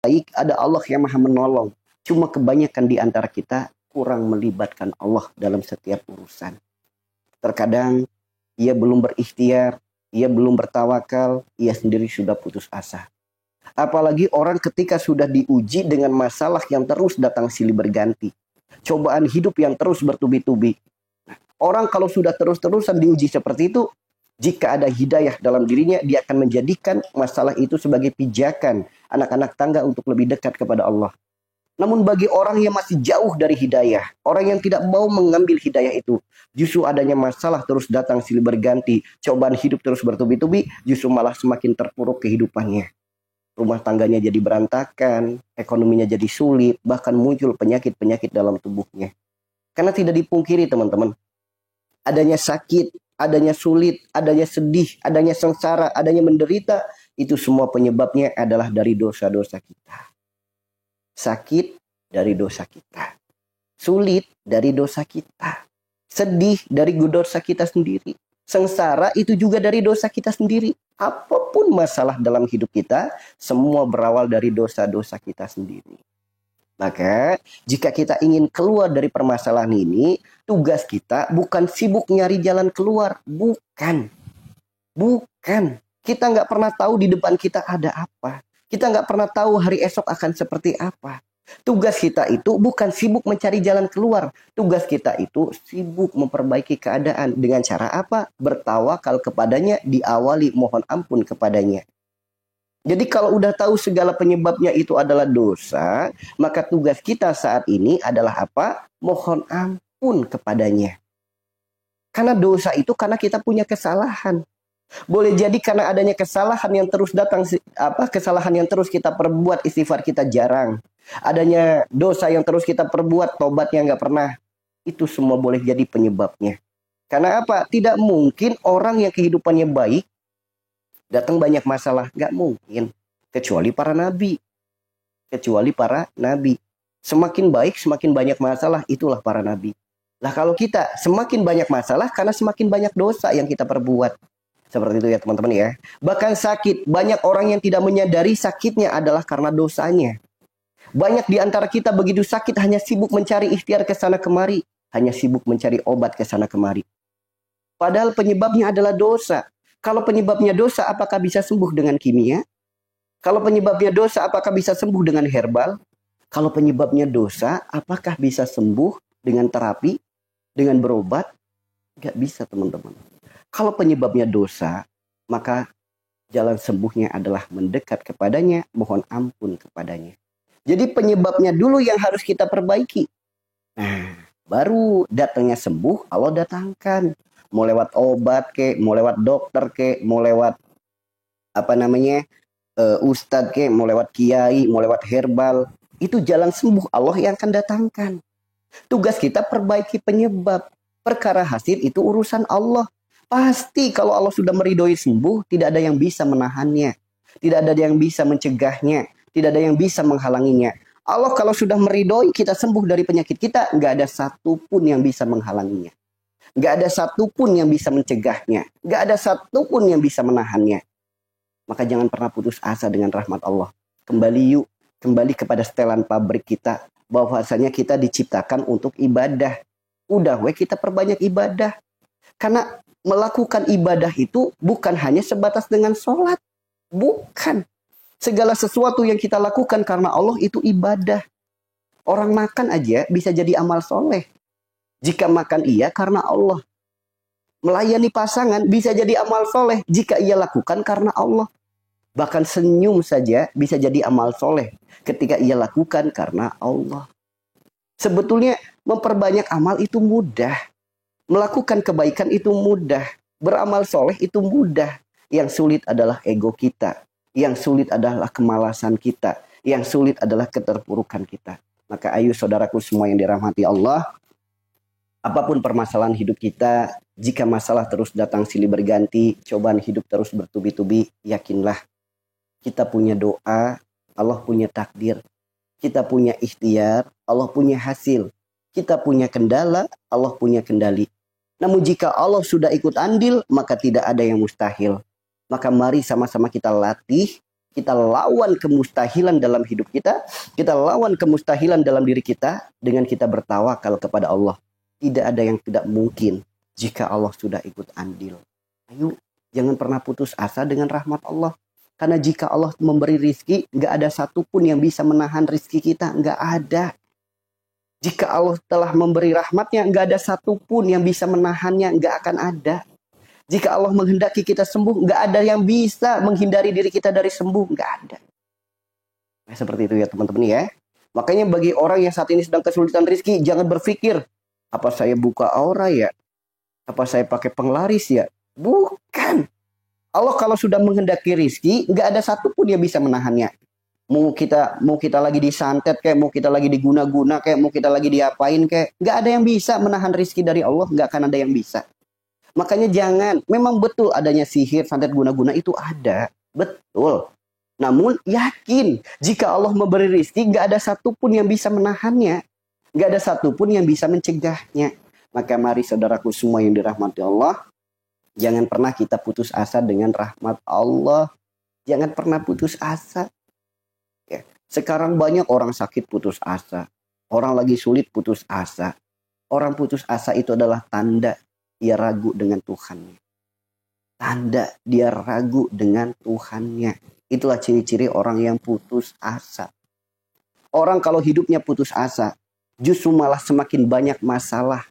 baik, ada Allah yang maha menolong. Cuma kebanyakan di antara kita kurang melibatkan Allah dalam setiap urusan. Terkadang ia belum berikhtiar, ia belum bertawakal, ia sendiri sudah putus asa. Apalagi orang ketika sudah diuji dengan masalah yang terus datang silih berganti. Cobaan hidup yang terus bertubi-tubi. Orang kalau sudah terus-terusan diuji seperti itu, jika ada hidayah dalam dirinya, dia akan menjadikan masalah itu sebagai pijakan anak-anak tangga untuk lebih dekat kepada Allah. Namun bagi orang yang masih jauh dari hidayah, orang yang tidak mau mengambil hidayah itu, justru adanya masalah terus datang silih berganti, cobaan hidup terus bertubi-tubi, justru malah semakin terpuruk kehidupannya. Rumah tangganya jadi berantakan, ekonominya jadi sulit, bahkan muncul penyakit-penyakit dalam tubuhnya. Karena tidak dipungkiri teman-teman, adanya sakit, adanya sulit, adanya sedih, adanya sengsara, adanya menderita, itu semua penyebabnya adalah dari dosa-dosa kita. Sakit dari dosa kita. Sulit dari dosa kita. Sedih dari dosa kita sendiri. Sengsara itu juga dari dosa kita sendiri. Apapun masalah dalam hidup kita, semua berawal dari dosa-dosa kita sendiri. Maka jika kita ingin keluar dari permasalahan ini, tugas kita bukan sibuk nyari jalan keluar. Bukan. Kita nggak pernah tahu di depan kita ada apa. Kita nggak pernah tahu hari esok akan seperti apa. Tugas kita itu bukan sibuk mencari jalan keluar. Tugas kita itu sibuk memperbaiki keadaan. Dengan cara apa? Bertawakal kepadanya, diawali mohon ampun kepadanya. Jadi kalau udah tahu segala penyebabnya itu adalah dosa, maka tugas kita saat ini adalah apa? Mohon ampun kepadanya. Karena dosa itu karena kita punya kesalahan. Boleh jadi karena adanya kesalahan yang terus datang, kesalahan yang terus kita perbuat, istighfar kita jarang. Adanya dosa yang terus kita perbuat, tobatnya nggak pernah. Itu semua boleh jadi penyebabnya. Karena apa? Tidak mungkin orang yang kehidupannya baik, datang banyak masalah. Nggak mungkin. Kecuali para nabi. Semakin baik, semakin banyak masalah, itulah para nabi. Lah kalau kita semakin banyak masalah, karena semakin banyak dosa yang kita perbuat. Seperti itu ya teman-teman ya. Bahkan sakit, banyak orang yang tidak menyadari sakitnya adalah karena dosanya. Banyak di antara kita begitu sakit hanya sibuk mencari ikhtiar ke sana kemari. Hanya sibuk mencari obat ke sana kemari. Padahal penyebabnya adalah dosa. Kalau penyebabnya dosa, apakah bisa sembuh dengan kimia? Kalau penyebabnya dosa, apakah bisa sembuh dengan herbal? Kalau penyebabnya dosa, apakah bisa sembuh dengan terapi? Dengan berobat? Nggak bisa teman-teman. Kalau penyebabnya dosa, maka jalan sembuhnya adalah mendekat kepadanya, mohon ampun kepadanya. Jadi penyebabnya dulu yang harus kita perbaiki. Nah, baru datangnya sembuh, Allah datangkan. Mau lewat obat kek, mau lewat dokter kek, mau lewat ustadz kek, mau lewat kiai, mau lewat herbal. Itu jalan sembuh Allah yang akan datangkan. Tugas kita perbaiki penyebab. Perkara hasil itu urusan Allah. Pasti kalau Allah sudah meridhoi sembuh, tidak ada yang bisa menahannya. Tidak ada yang bisa mencegahnya. Tidak ada yang bisa menghalanginya. Allah kalau sudah meridhoi kita sembuh dari penyakit kita, nggak ada satupun yang bisa menghalanginya. Nggak ada satupun yang bisa mencegahnya. Nggak ada satupun yang bisa menahannya. Maka jangan pernah putus asa dengan rahmat Allah. Kembali yuk. Kembali kepada setelan pabrik kita. Bahwasanya kita diciptakan untuk ibadah. Udah kita perbanyak ibadah. Karena melakukan ibadah itu bukan hanya sebatas dengan sholat. Bukan. Segala sesuatu yang kita lakukan karena Allah itu ibadah. Orang makan aja bisa jadi amal soleh. Jika makan ia karena Allah. Melayani pasangan bisa jadi amal soleh jika ia lakukan karena Allah. Bahkan senyum saja bisa jadi amal soleh ketika ia lakukan karena Allah. Sebetulnya memperbanyak amal itu mudah. Melakukan kebaikan itu mudah. Beramal soleh itu mudah. Yang sulit adalah ego kita. Yang sulit adalah kemalasan kita. Yang sulit adalah keterpurukan kita. Maka ayo saudaraku semua yang dirahmati Allah. Apapun permasalahan hidup kita, jika masalah terus datang silih berganti, cobaan hidup terus bertubi-tubi, yakinlah kita punya doa, Allah punya takdir. Kita punya ikhtiar, Allah punya hasil. Kita punya kendala, Allah punya kendali. Namun jika Allah sudah ikut andil, maka tidak ada yang mustahil. Maka mari sama-sama kita latih Kita lawan kemustahilan dalam hidup kita. Kita lawan kemustahilan dalam diri kita dengan kita bertawakal kepada Allah. Tidak ada yang tidak mungkin jika Allah sudah ikut andil. Ayo, jangan pernah putus asa dengan rahmat Allah. Karena jika Allah memberi rizki, nggak ada satupun yang bisa menahan rizki kita. Nggak ada. Jika Allah telah memberi rahmatnya, nggak ada satupun yang bisa menahannya. Nggak akan ada. Jika Allah menghendaki kita sembuh, nggak ada yang bisa menghindari diri kita dari sembuh. Nggak ada. Nah, seperti itu ya teman-teman ya. Makanya bagi orang yang saat ini sedang kesulitan rezeki, jangan berpikir, apa saya buka aura ya? Apa saya pakai penglaris ya? Bukan. Allah kalau sudah menghendaki rezeki, nggak ada satupun yang bisa menahannya. Mau kita lagi disantet kayak, mau kita lagi diguna-guna kayak, mau kita lagi diapain kayak, nggak ada yang bisa menahan rezeki dari Allah. Nggak akan ada yang bisa. Makanya jangan, memang betul adanya sihir, santet, guna-guna itu ada. Betul. Namun yakin, jika Allah memberi rezeki, nggak ada satupun yang bisa menahannya. Nggak ada satupun yang bisa mencegahnya. Maka mari saudaraku semua yang dirahmati Allah, jangan pernah kita putus asa dengan rahmat Allah. Jangan pernah putus asa. Ya. Sekarang banyak orang sakit putus asa. Orang lagi sulit putus asa. Orang putus asa itu adalah tanda dia ragu dengan Tuhannya. Tanda dia ragu dengan Tuhannya. Itulah ciri-ciri orang yang putus asa. Orang kalau hidupnya putus asa, justru malah semakin banyak masalah.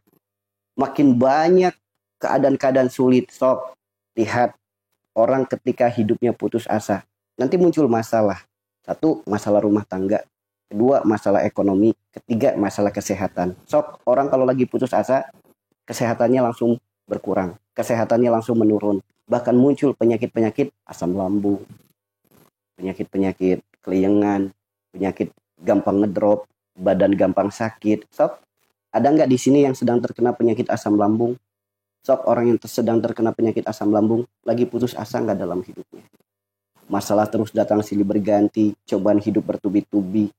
Makin banyak keadaan-keadaan sulit. Sob, lihat orang ketika hidupnya putus asa. Nanti muncul masalah. Satu, masalah rumah tangga. Kedua, masalah ekonomi. Ketiga, masalah kesehatan. Sob, orang kalau lagi putus asa, kesehatannya langsung berkurang, kesehatannya langsung menurun, bahkan muncul penyakit-penyakit asam lambung, penyakit-penyakit keliengan, penyakit gampang ngedrop, badan gampang sakit. Sob, ada nggak di sini yang sedang terkena penyakit asam lambung? Sob, orang yang sedang terkena penyakit asam lambung lagi putus asa nggak dalam hidupnya? Masalah terus datang silih berganti, cobaan hidup bertubi-tubi,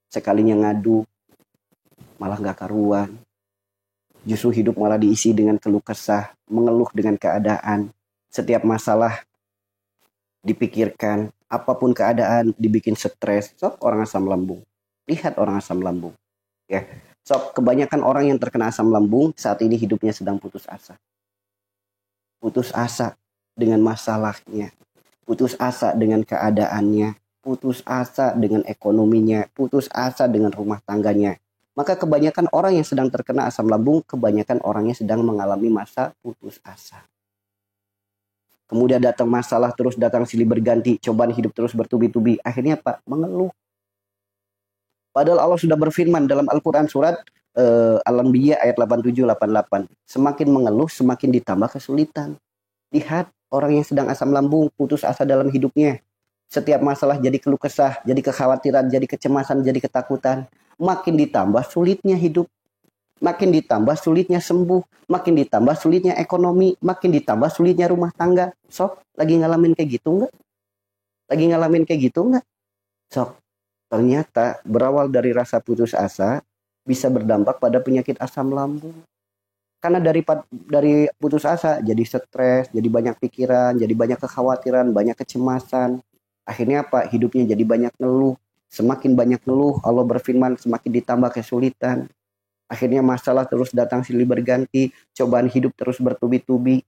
sekalinya ngadu malah nggak karuan. Justru hidup malah diisi dengan keluh kesah, mengeluh dengan keadaan. Setiap masalah dipikirkan, apapun keadaan dibikin stres. Sok orang asam lambung. Lihat orang asam lambung. Ya, sok kebanyakan orang yang terkena asam lambung saat ini hidupnya sedang putus asa. Putus asa dengan masalahnya. Putus asa dengan keadaannya. Putus asa dengan ekonominya. Putus asa dengan rumah tangganya. Maka kebanyakan orang yang sedang terkena asam lambung, kebanyakan orangnya sedang mengalami masa putus asa. Kemudian datang masalah, terus datang silih berganti, cobaan hidup terus bertubi-tubi. Akhirnya apa? Mengeluh. Padahal Allah sudah berfirman dalam Al-Quran surat Al-Anbiya ayat 87-88. Semakin mengeluh, semakin ditambah kesulitan. Lihat orang yang sedang asam lambung, putus asa dalam hidupnya. Setiap masalah jadi keluh kesah, jadi kekhawatiran, jadi kecemasan, jadi ketakutan. Makin ditambah sulitnya hidup, makin ditambah sulitnya sembuh, makin ditambah sulitnya ekonomi, makin ditambah sulitnya rumah tangga. Sok, lagi ngalamin kayak gitu nggak? Lagi ngalamin kayak gitu nggak? Sok, ternyata berawal dari rasa putus asa bisa berdampak pada penyakit asam lambung. Karena dari putus asa jadi stres, jadi banyak pikiran, jadi banyak kekhawatiran, banyak kecemasan. Akhirnya apa? Hidupnya jadi banyak ngeluh. Semakin banyak ngeluh, Allah berfirman semakin ditambah kesulitan. Akhirnya masalah terus datang silih berganti, cobaan hidup terus bertubi-tubi.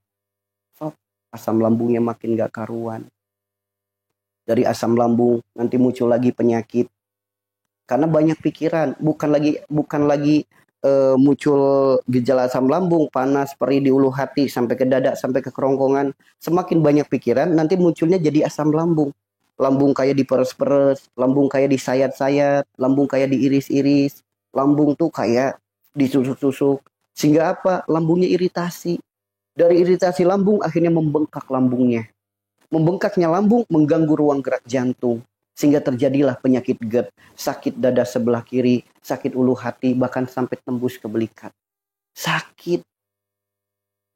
Asam lambungnya makin gak karuan. Dari asam lambung nanti muncul lagi penyakit. Karena banyak pikiran, bukan lagi muncul gejala asam lambung, panas, perih di ulu hati, sampai ke dada, sampai ke kerongkongan. Semakin banyak pikiran, nanti munculnya jadi asam lambung. Lambung kayak diperes-peres, lambung kayak disayat-sayat, lambung kayak diiris-iris, lambung tuh kayak ditusuk-tusuk. Sehingga apa? Lambungnya iritasi. Dari iritasi lambung akhirnya membengkak lambungnya. Membengkaknya lambung mengganggu ruang gerak jantung. Sehingga terjadilah penyakit GERD, sakit dada sebelah kiri, sakit ulu hati, bahkan sampai tembus ke belikat. Sakit.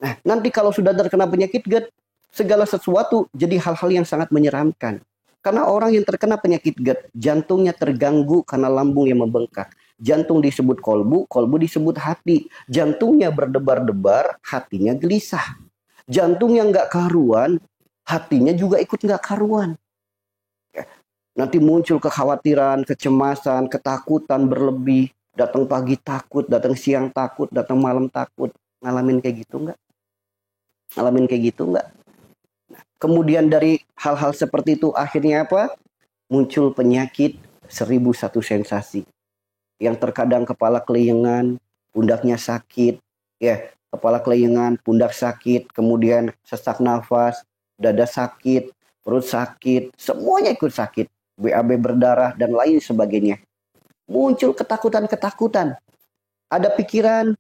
Nah, nanti kalau sudah terkena penyakit GERD, segala sesuatu jadi hal-hal yang sangat menyeramkan. Karena orang yang terkena penyakit GERD, jantungnya terganggu karena lambung yang membengkak. Jantung disebut kolbu, kolbu disebut hati. Jantungnya berdebar-debar, hatinya gelisah. Jantung yang nggak karuan, hatinya juga ikut nggak karuan. Nanti muncul kekhawatiran, kecemasan, ketakutan berlebih. Datang pagi takut, datang siang takut, datang malam takut. Ngalamin kayak gitu enggak? Ngalamin kayak gitu enggak? Kemudian dari hal-hal seperti itu akhirnya apa? Muncul penyakit 1001 sensasi. Yang terkadang kepala kelayangan, pundaknya sakit, ya, kepala kelayangan, pundak sakit, kemudian sesak nafas, dada sakit, perut sakit, semuanya ikut sakit, BAB berdarah dan lain sebagainya. Muncul ketakutan-ketakutan. Ada pikiran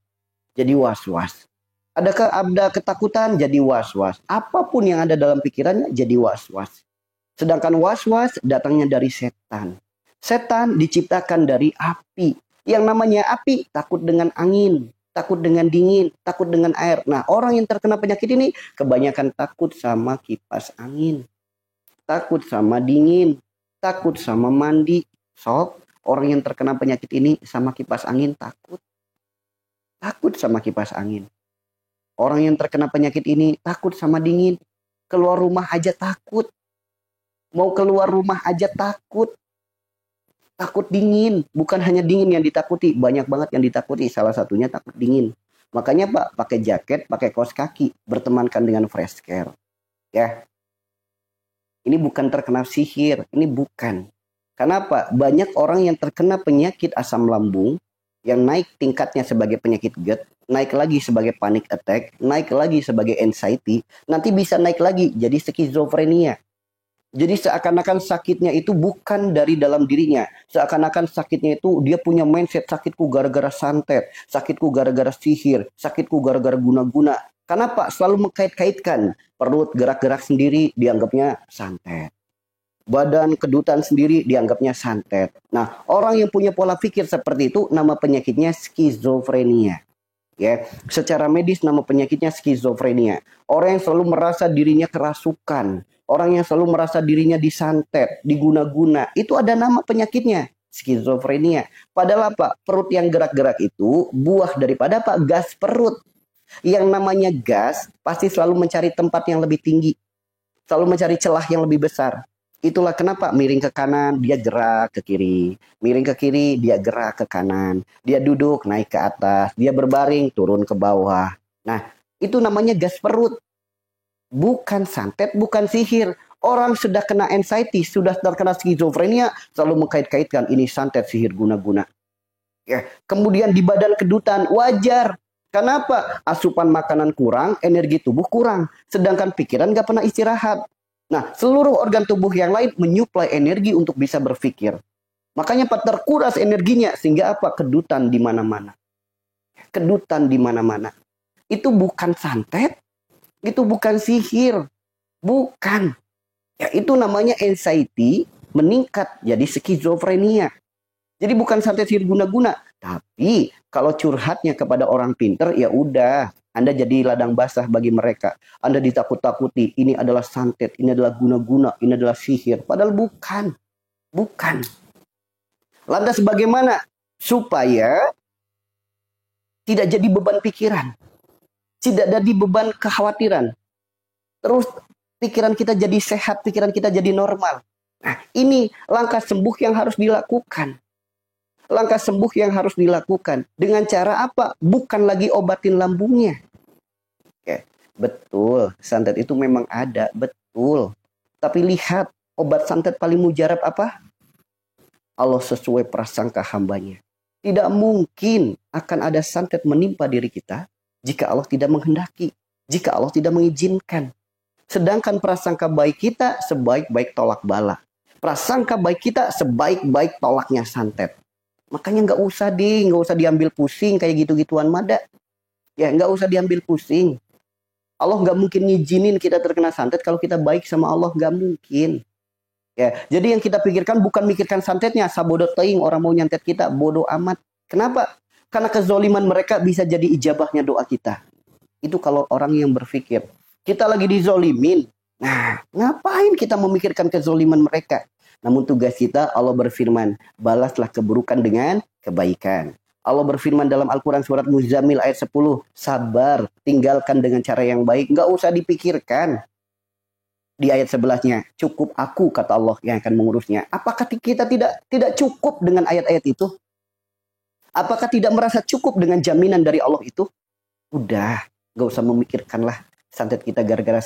jadi was-was. Ada ketakutan jadi was-was. Apapun yang ada dalam pikirannya jadi was-was. Sedangkan was-was datangnya dari setan. Setan diciptakan dari api. Yang namanya api takut dengan angin, takut dengan dingin, takut dengan air. Nah, orang yang terkena penyakit ini kebanyakan takut sama kipas angin. Takut sama dingin, takut sama mandi. Sok, orang yang terkena penyakit ini sama kipas angin takut. Takut sama kipas angin. Orang yang terkena penyakit ini takut sama dingin. Keluar rumah aja takut. Mau keluar rumah aja takut. Takut dingin. Bukan hanya dingin yang ditakuti. Banyak banget yang ditakuti. Salah satunya takut dingin. Makanya Pak, pakai jaket, pakai kaos kaki. Bertemankan dengan fresh care. Ya. Ini bukan terkena sihir. Ini bukan. Kenapa? Banyak orang yang terkena penyakit asam lambung. Yang naik tingkatnya sebagai penyakit GERD, naik lagi sebagai panic attack, naik lagi sebagai anxiety, nanti bisa naik lagi jadi skizofrenia. Jadi seakan-akan sakitnya itu bukan dari dalam dirinya. Seakan-akan sakitnya itu dia punya mindset sakitku gara-gara santet, sakitku gara-gara sihir, sakitku gara-gara guna-guna. Kenapa? Selalu mengkait-kaitkan. Perut gerak-gerak sendiri dianggapnya santet. Badan kedutan sendiri dianggapnya santet. Nah, orang yang punya pola pikir seperti itu nama penyakitnya skizofrenia. Ya, secara medis nama penyakitnya skizofrenia. Orang yang selalu merasa dirinya kerasukan, orang yang selalu merasa dirinya disantet, diguna-guna, itu ada nama penyakitnya, skizofrenia. Padahal apa? Perut yang gerak-gerak itu buah daripada apa? Gas perut. Yang namanya gas pasti selalu mencari tempat yang lebih tinggi, selalu mencari celah yang lebih besar. Itulah kenapa miring ke kanan, dia gerak ke kiri. Miring ke kiri, dia gerak ke kanan. Dia duduk, naik ke atas. Dia berbaring, turun ke bawah. Nah, itu namanya gas perut. Bukan santet, bukan sihir. Orang sudah kena anxiety, sudah terkena skizofrenia, selalu mengkait-kaitkan ini santet, sihir, guna-guna. Ya, kemudian di badan kedutan, wajar. Kenapa? Asupan makanan kurang, energi tubuh kurang. Sedangkan pikiran gak pernah istirahat. Nah, seluruh organ tubuh yang lain menyuplai energi untuk bisa berpikir. Makanya Pak terkuras energinya sehingga apa? Kedutan di mana-mana. Kedutan di mana-mana. Itu bukan santet, itu bukan sihir, bukan. Ya, itu namanya anxiety meningkat jadi skizofrenia. Jadi bukan santet sihir guna-guna, tapi kalau curhatnya kepada orang pinter ya udah. Anda jadi ladang basah bagi mereka. Anda ditakut-takuti. Ini adalah santet. Ini adalah guna-guna. Ini adalah sihir. Padahal bukan. Bukan. Lantas bagaimana? Supaya tidak jadi beban pikiran. Tidak jadi beban kekhawatiran. Terus pikiran kita jadi sehat. Pikiran kita jadi normal. Nah, ini langkah sembuh yang harus dilakukan. Langkah sembuh yang harus dilakukan. Dengan cara apa? Bukan lagi obatin lambungnya. Oke, betul. Santet itu memang ada. Betul. Tapi lihat, obat santet paling mujarab apa? Allah sesuai prasangka hambanya. Tidak mungkin akan ada santet menimpa diri kita jika Allah tidak menghendaki. Jika Allah tidak mengizinkan. Sedangkan prasangka baik kita sebaik-baik tolak bala. Prasangka baik kita sebaik-baik tolaknya santet. Makanya nggak usah diambil pusing kayak gitu-gituan mada. Ya nggak usah diambil pusing. Allah nggak mungkin ngizinin kita terkena santet kalau kita baik sama Allah, nggak mungkin. Ya, jadi yang kita pikirkan bukan mikirkan santetnya, sabodo teing orang mau nyantet kita, bodoh amat. Kenapa? Karena kezoliman mereka bisa jadi ijabahnya doa kita. Itu kalau orang yang berpikir kita lagi dizolimin. Nah, ngapain kita memikirkan kezoliman mereka? Namun tugas kita, Allah berfirman, balaslah keburukan dengan kebaikan. Allah berfirman dalam Al-Quran surat Muzammil ayat 10, sabar, tinggalkan dengan cara yang baik, nggak usah dipikirkan. Di ayat sebelahnya, cukup aku kata Allah yang akan mengurusnya. Apakah kita tidak cukup dengan ayat-ayat itu? Apakah tidak merasa cukup dengan jaminan dari Allah itu? Udah, gak usah memikirkanlah santet kita gara-gara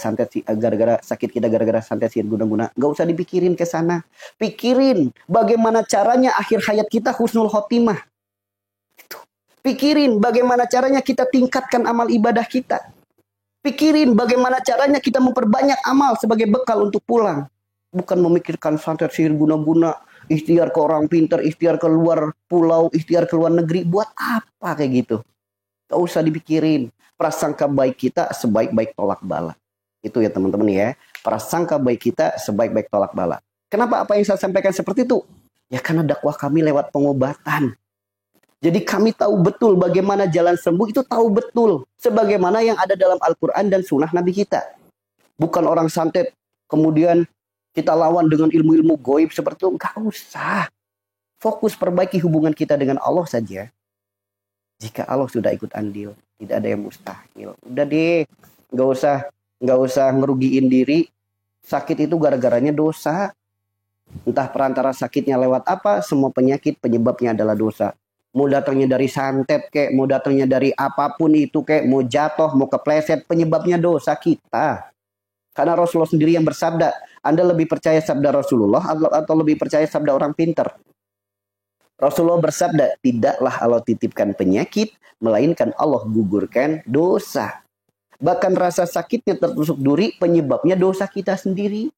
sakit kita gara-gara santet sihir guna-guna. Gak usah dipikirin ke sana. Pikirin bagaimana caranya akhir hayat kita husnul khotimah. Pikirin bagaimana caranya kita tingkatkan amal ibadah kita. Pikirin bagaimana caranya kita memperbanyak amal sebagai bekal untuk pulang. Bukan memikirkan santet sihir guna-guna, ikhtiar ke orang pintar, ikhtiar ke luar pulau, ikhtiar ke luar negeri. Buat apa kayak gitu? Gak usah dipikirin. Prasangka baik kita sebaik-baik tolak bala. Itu ya teman-teman ya. Prasangka baik kita sebaik-baik tolak bala. Kenapa apa yang saya sampaikan seperti itu? Ya karena dakwah kami lewat pengobatan. Jadi kami tahu betul bagaimana jalan sembuh, itu tahu betul. Sebagaimana yang ada dalam Al-Quran dan sunnah Nabi kita. Bukan orang santet, kemudian kita lawan dengan ilmu-ilmu goib seperti itu. Enggak usah. Fokus perbaiki hubungan kita dengan Allah saja. Jika Allah sudah ikut andil, tidak ada yang mustahil. Udah deh, nggak usah ngerugiin diri. Sakit itu gara-garanya dosa. Entah perantara sakitnya lewat apa, semua penyakit penyebabnya adalah dosa. Mau datangnya dari santet kek, mau datangnya dari apapun itu kek, mau jatuh, mau kepleset, penyebabnya dosa kita. Karena Rasulullah sendiri yang bersabda, Anda lebih percaya sabda Rasulullah atau lebih percaya sabda orang pintar? Rasulullah bersabda, tidaklah Allah titipkan penyakit, melainkan Allah gugurkan dosa. Bahkan rasa sakitnya tertusuk duri, penyebabnya dosa kita sendiri.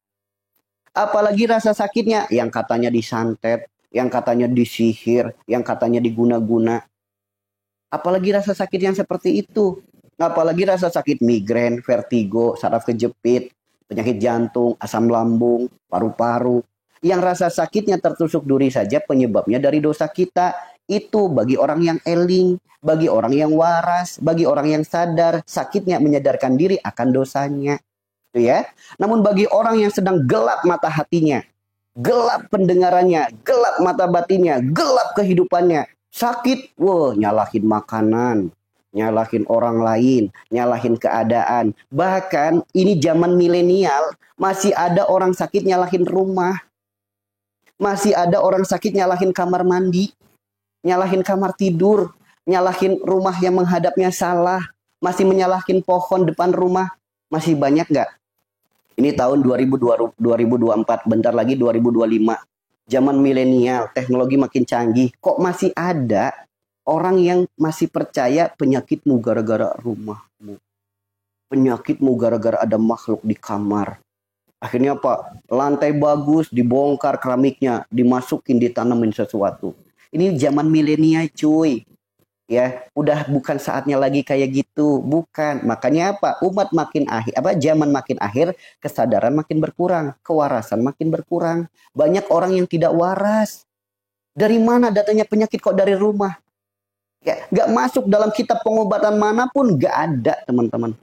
Apalagi rasa sakitnya yang katanya disantet, yang katanya disihir, yang katanya diguna-guna. Apalagi rasa sakit yang seperti itu. Apalagi rasa sakit migrain, vertigo, saraf kejepit, penyakit jantung, asam lambung, paru-paru. Yang rasa sakitnya tertusuk duri saja penyebabnya dari dosa kita. Itu bagi orang yang eling, bagi orang yang waras, bagi orang yang sadar, sakitnya menyadarkan diri akan dosanya. Itu ya. Namun bagi orang yang sedang gelap mata hatinya, gelap pendengarannya, gelap mata batinnya, gelap kehidupannya. Sakit, nyalahin makanan, nyalahin orang lain, nyalahin keadaan. Bahkan ini zaman milenial, masih ada orang sakit nyalahin rumah. Masih ada orang sakit nyalahin kamar mandi, nyalahin kamar tidur, nyalahin rumah yang menghadapnya salah, masih menyalahin pohon depan rumah. Masih banyak nggak? Ini tahun 2024, bentar lagi 2025. Zaman milenial, teknologi makin canggih. Kok masih ada orang yang masih percaya penyakitmu gara-gara rumahmu? Penyakitmu gara-gara ada makhluk di kamar. Akhirnya apa? Lantai bagus, dibongkar keramiknya, dimasukin, ditanamin sesuatu. Ini zaman milenial cuy. Ya, udah bukan saatnya lagi kayak gitu, bukan. Makanya apa? Umat makin akhir, zaman makin akhir, kesadaran makin berkurang, kewarasan makin berkurang. Banyak orang yang tidak waras. Dari mana datanya penyakit kok dari rumah? Ya, nggak masuk dalam kitab pengobatan manapun, nggak ada teman-teman.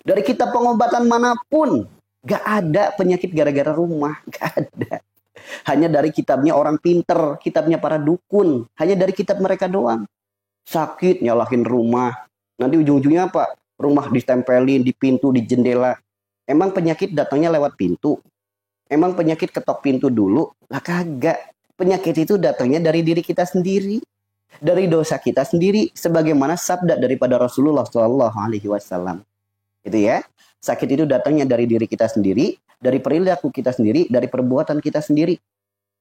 Dari kitab pengobatan manapun, nggak ada penyakit gara-gara rumah, nggak ada. Hanya dari kitabnya orang pinter, kitabnya para dukun, hanya dari kitab mereka doang. Sakit nyalahin rumah, nanti ujung-ujungnya apa? Rumah ditempelin di pintu, di jendela. Emang penyakit datangnya lewat pintu? Emang penyakit ketok pintu dulu? Lah kagak. Penyakit itu datangnya dari diri kita sendiri, dari dosa kita sendiri, sebagaimana sabda daripada Rasulullah SAW. Itu ya. Sakit itu datangnya dari diri kita sendiri, dari perilaku kita sendiri, dari perbuatan kita sendiri.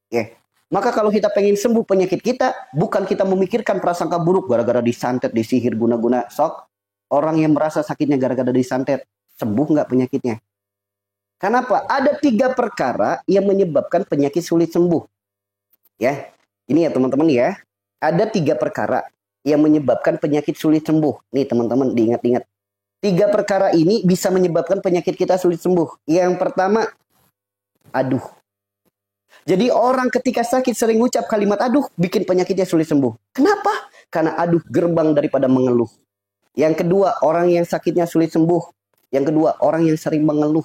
Ya. Maka kalau kita pengen sembuh penyakit kita, bukan kita memikirkan prasangka buruk gara-gara disantet, disihir, guna-guna. Sok, orang yang merasa sakitnya gara-gara disantet, sembuh nggak penyakitnya? Kenapa? Ada 3 perkara yang menyebabkan penyakit sulit sembuh. Ya, ini ya teman-teman ya. Ada 3 perkara yang menyebabkan penyakit sulit sembuh. Nih teman-teman diingat-ingat. 3 perkara ini bisa menyebabkan penyakit kita sulit sembuh. Yang pertama, aduh. Jadi orang ketika sakit sering ngucap kalimat aduh, bikin penyakitnya sulit sembuh. Kenapa? Karena aduh gerbang daripada mengeluh. Yang kedua, orang yang sakitnya sulit sembuh. Yang kedua, orang yang sering mengeluh.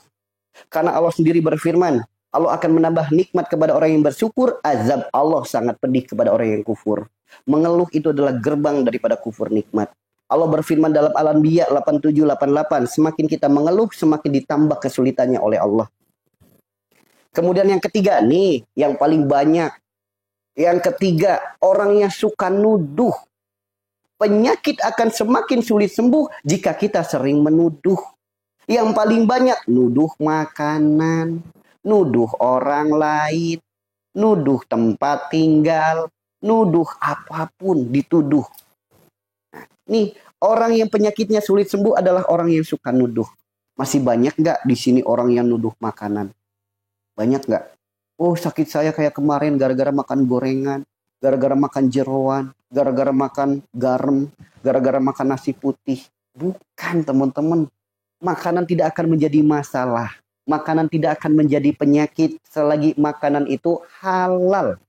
Karena Allah sendiri berfirman, Allah akan menambah nikmat kepada orang yang bersyukur, azab Allah sangat pedih kepada orang yang kufur. Mengeluh itu adalah gerbang daripada kufur nikmat. Allah berfirman dalam Al-Anbiya 87-88, semakin kita mengeluh, semakin ditambah kesulitannya oleh Allah. Kemudian yang ketiga nih, yang paling banyak. Yang ketiga, orang yang suka nuduh. Penyakit akan semakin sulit sembuh jika kita sering menuduh. Yang paling banyak, nuduh makanan, nuduh orang lain, nuduh tempat tinggal, nuduh apapun dituduh. Nah, nih, orang yang penyakitnya sulit sembuh adalah orang yang suka nuduh. Masih banyak nggak di sini orang yang nuduh makanan? Banyak nggak? Oh, sakit saya kayak kemarin gara-gara makan gorengan, gara-gara makan jeroan, gara-gara makan garam, gara-gara makan nasi putih. Bukan, teman-teman. Makanan tidak akan menjadi masalah. Makanan tidak akan menjadi penyakit selagi makanan itu halal.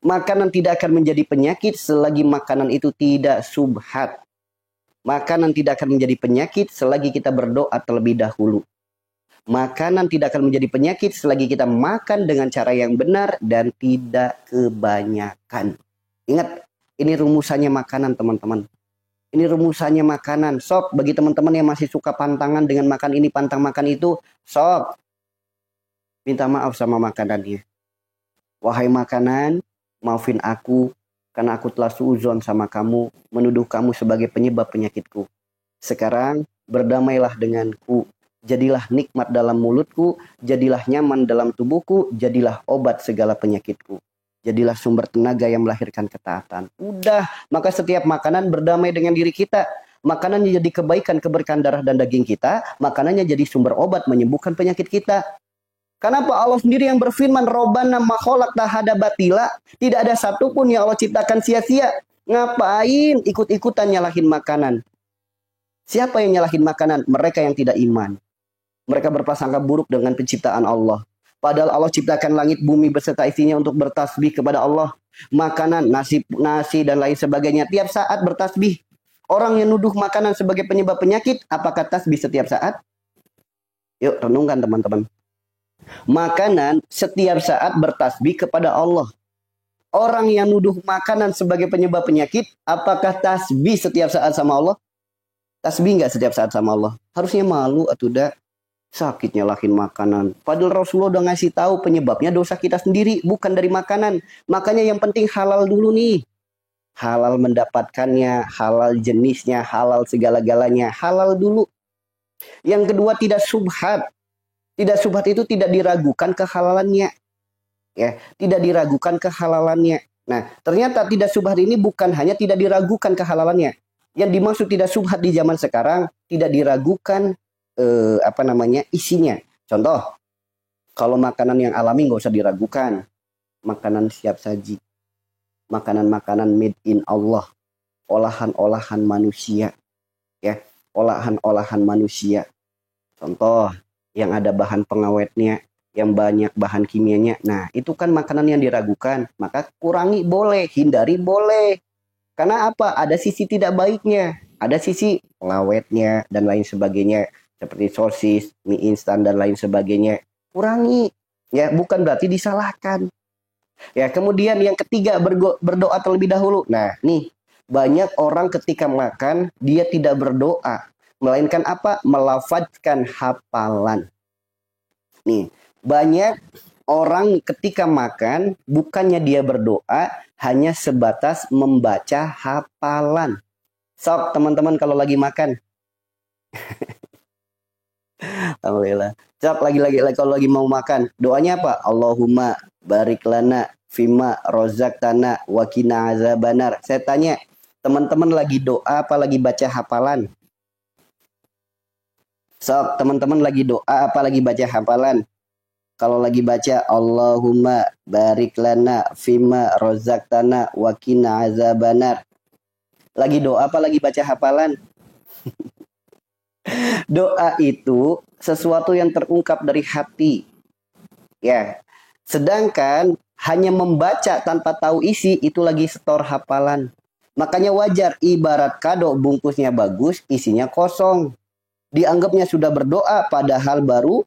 Makanan tidak akan menjadi penyakit selagi makanan itu tidak subhat. Makanan tidak akan menjadi penyakit selagi kita berdoa terlebih dahulu. Makanan tidak akan menjadi penyakit selagi kita makan dengan cara yang benar dan tidak kebanyakan. Ingat, ini rumusannya makanan, teman-teman. Ini rumusannya makanan. Sok, bagi teman-teman yang masih suka pantangan dengan makan ini, pantang makan itu, sok, minta maaf sama makanannya. Wahai makanan, maafin aku karena aku telah suuzon sama kamu, menuduh kamu sebagai penyebab penyakitku. Sekarang berdamailah denganku, jadilah nikmat dalam mulutku, jadilah nyaman dalam tubuhku, jadilah obat segala penyakitku. Jadilah sumber tenaga yang melahirkan ketaatan. Udah, maka setiap makanan berdamai dengan diri kita. Makanannya jadi kebaikan, keberkahan darah dan daging kita. Makanannya jadi sumber obat menyembuhkan penyakit kita. Kenapa Allah sendiri yang berfirman, Robbana ma khalaqta hadza batila? Tidak ada satupun yang Allah ciptakan sia-sia. Ngapain ikut-ikutan nyalahin makanan? Siapa yang nyalahin makanan? Mereka yang tidak iman. Mereka berprasangka buruk dengan penciptaan Allah. Padahal Allah ciptakan langit, bumi beserta isinya untuk bertasbih kepada Allah. Makanan, nasi dan lain sebagainya. Tiap saat bertasbih. Orang yang nuduh makanan sebagai penyebab penyakit, apakah tasbih setiap saat? Yuk renungkan teman-teman. Makanan setiap saat bertasbih kepada Allah. Orang yang nuduh makanan sebagai penyebab penyakit, apakah tasbih setiap saat sama Allah? Tasbih nggak setiap saat sama Allah? Harusnya malu atau tidak? Sakit nyalahin makanan. Padahal Rasulullah udah ngasih tahu penyebabnya dosa kita sendiri, bukan dari makanan. Makanya yang penting halal dulu nih. Halal mendapatkannya, halal jenisnya, halal segala-galanya. Halal dulu. Yang kedua, tidak subhat. Tidak subhat itu tidak diragukan kehalalannya. Ya, tidak diragukan kehalalannya. Nah, ternyata tidak subhat ini bukan hanya tidak diragukan kehalalannya. Yang dimaksud tidak subhat di zaman sekarang, tidak diragukan isinya. Contoh, kalau makanan yang alami nggak usah diragukan. Makanan siap saji. Makanan-makanan made in Allah. Olahan-olahan manusia. Ya, olahan-olahan manusia. Contoh, yang ada bahan pengawetnya, yang banyak bahan kimianya. Nah, itu kan makanan yang diragukan. Maka kurangi boleh, hindari boleh. Karena apa? Ada sisi tidak baiknya. Ada sisi pengawetnya dan lain sebagainya. Seperti sosis, mie instan dan lain sebagainya. Kurangi. Ya, bukan berarti disalahkan. Ya, kemudian yang ketiga, berdoa terlebih dahulu. Nah, nih, banyak orang ketika makan, dia tidak berdoa. Melainkan apa? Melafadzkan hafalan. Nih, banyak orang ketika makan, bukannya dia berdoa, hanya sebatas membaca hafalan. Sok, teman-teman kalau lagi makan. Alhamdulillah. Sok lagi kalau lagi mau makan, doanya apa? Allahumma barik lana fima rozaqtana wa qina azabannar. Saya tanya, teman-teman lagi doa apa lagi baca hafalan? Sok, teman-teman lagi doa apa lagi baca hafalan? Kalau lagi baca Allahumma barik lana fima rozaqtana wa qina azabannar. Lagi doa apa lagi baca hafalan? Doa itu sesuatu yang terungkap dari hati. Ya. Sedangkan hanya membaca tanpa tahu isi itu lagi setor hafalan. Makanya wajar ibarat kado bungkusnya bagus, isinya kosong. Dianggapnya sudah berdoa padahal baru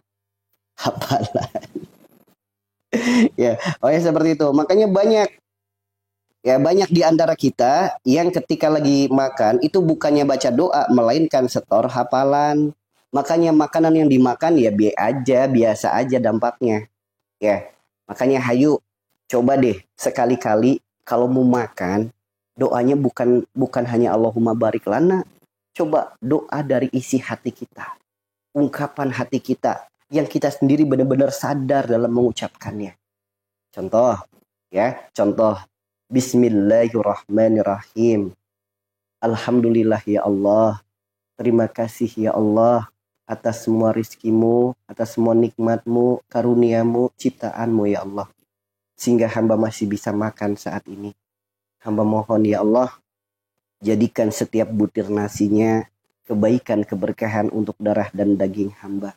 hafalan. Ya, seperti itu. Makanya banyak di antara kita yang ketika lagi makan itu bukannya baca doa melainkan setor hafalan. Makanya makanan yang dimakan ya biasa aja dampaknya. Ya, makanya hayu coba deh sekali-kali kalau mau makan doanya bukan hanya Allahumma barik lana. Coba doa dari isi hati kita, ungkapan hati kita yang kita sendiri benar-benar sadar dalam mengucapkannya. Contoh Bismillahirrahmanirrahim. Alhamdulillah ya Allah. Terima kasih ya Allah atas semua rizkimu, atas semua nikmatmu, karuniamu, ciptaanmu ya Allah. Sehingga hamba masih bisa makan saat ini. Hamba mohon ya Allah, jadikan setiap butir nasinya kebaikan keberkahan untuk darah dan daging hamba.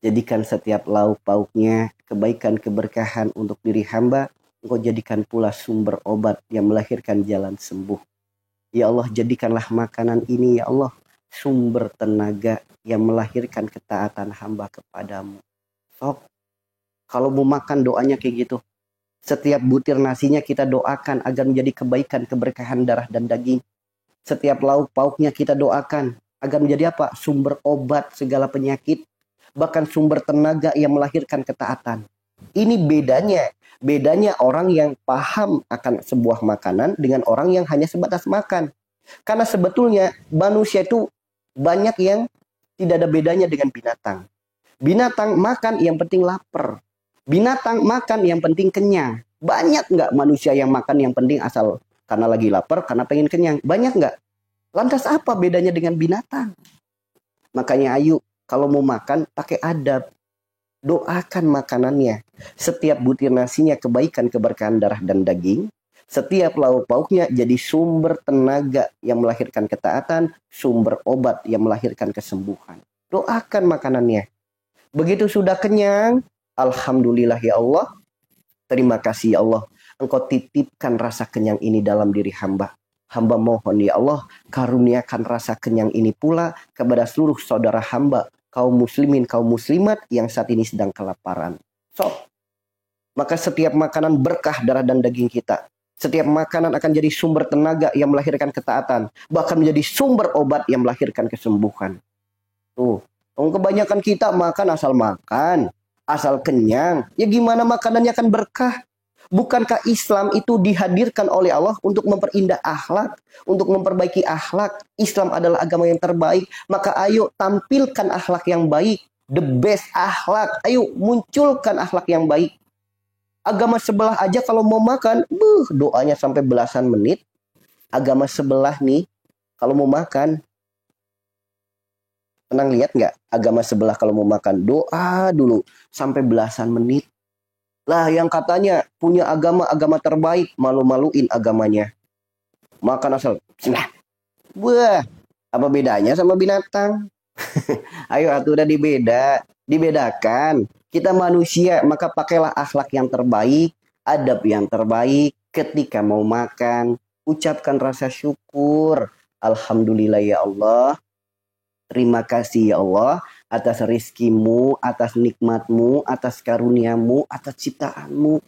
Jadikan setiap lauk pauknya kebaikan keberkahan untuk diri hamba. Engkau jadikan pula sumber obat yang melahirkan jalan sembuh. Ya Allah, jadikanlah makanan ini ya Allah sumber tenaga yang melahirkan ketaatan hamba kepadamu. Sok, kalau mau makan doanya kayak gitu. Setiap butir nasinya kita doakan agar menjadi kebaikan keberkahan darah dan daging. Setiap lauk pauknya kita doakan agar menjadi apa? Sumber obat segala penyakit. Bahkan sumber tenaga yang melahirkan ketaatan. Ini bedanya orang yang paham akan sebuah makanan dengan orang yang hanya sebatas makan. Karena sebetulnya manusia itu banyak yang tidak ada bedanya dengan binatang. Binatang makan yang penting lapar. Binatang makan yang penting kenyang. Banyak nggak manusia yang makan yang penting asal karena lagi lapar, karena pengen kenyang? Banyak nggak? Lantas apa bedanya dengan binatang? Makanya ayo, kalau mau makan pakai adab. Doakan makanannya. Setiap butir nasinya kebaikan keberkahan darah dan daging. Setiap lauk pauknya jadi sumber tenaga yang melahirkan ketaatan, sumber obat yang melahirkan kesembuhan. Doakan makanannya. Begitu sudah kenyang, alhamdulillah ya Allah. Terima kasih ya Allah. Engkau titipkan rasa kenyang ini dalam diri hamba. Hamba mohon ya Allah, karuniakan rasa kenyang ini pula kepada seluruh saudara hamba, kaum muslimin, kaum muslimat yang saat ini sedang kelaparan. Maka setiap makanan berkah darah dan daging kita. Setiap makanan akan jadi sumber tenaga yang melahirkan ketaatan. Bahkan menjadi sumber obat yang melahirkan kesembuhan. Tuh, kebanyakan kita makan, asal kenyang. Ya gimana makanannya akan berkah? Bukankah Islam itu dihadirkan oleh Allah untuk memperindah akhlak, untuk memperbaiki akhlak? Islam adalah agama yang terbaik. Maka ayo tampilkan akhlak yang baik. The best akhlak. Ayo munculkan akhlak yang baik. Agama sebelah aja kalau mau makan, doanya sampai belasan menit. Agama sebelah nih, kalau mau makan, pernah lihat nggak? Agama sebelah kalau mau makan, doa dulu sampai belasan menit. Lah yang katanya punya agama terbaik, malu-maluin agamanya. Makan asal, wah, apa bedanya sama binatang? Ayo udah dibedakan. Kita manusia, maka pakailah akhlak yang terbaik, adab yang terbaik. Ketika mau makan, ucapkan rasa syukur. Alhamdulillah ya Allah. Terima kasih ya Allah atas rizkimu, atas nikmatmu, atas karuniamu, atas ciptaanmu.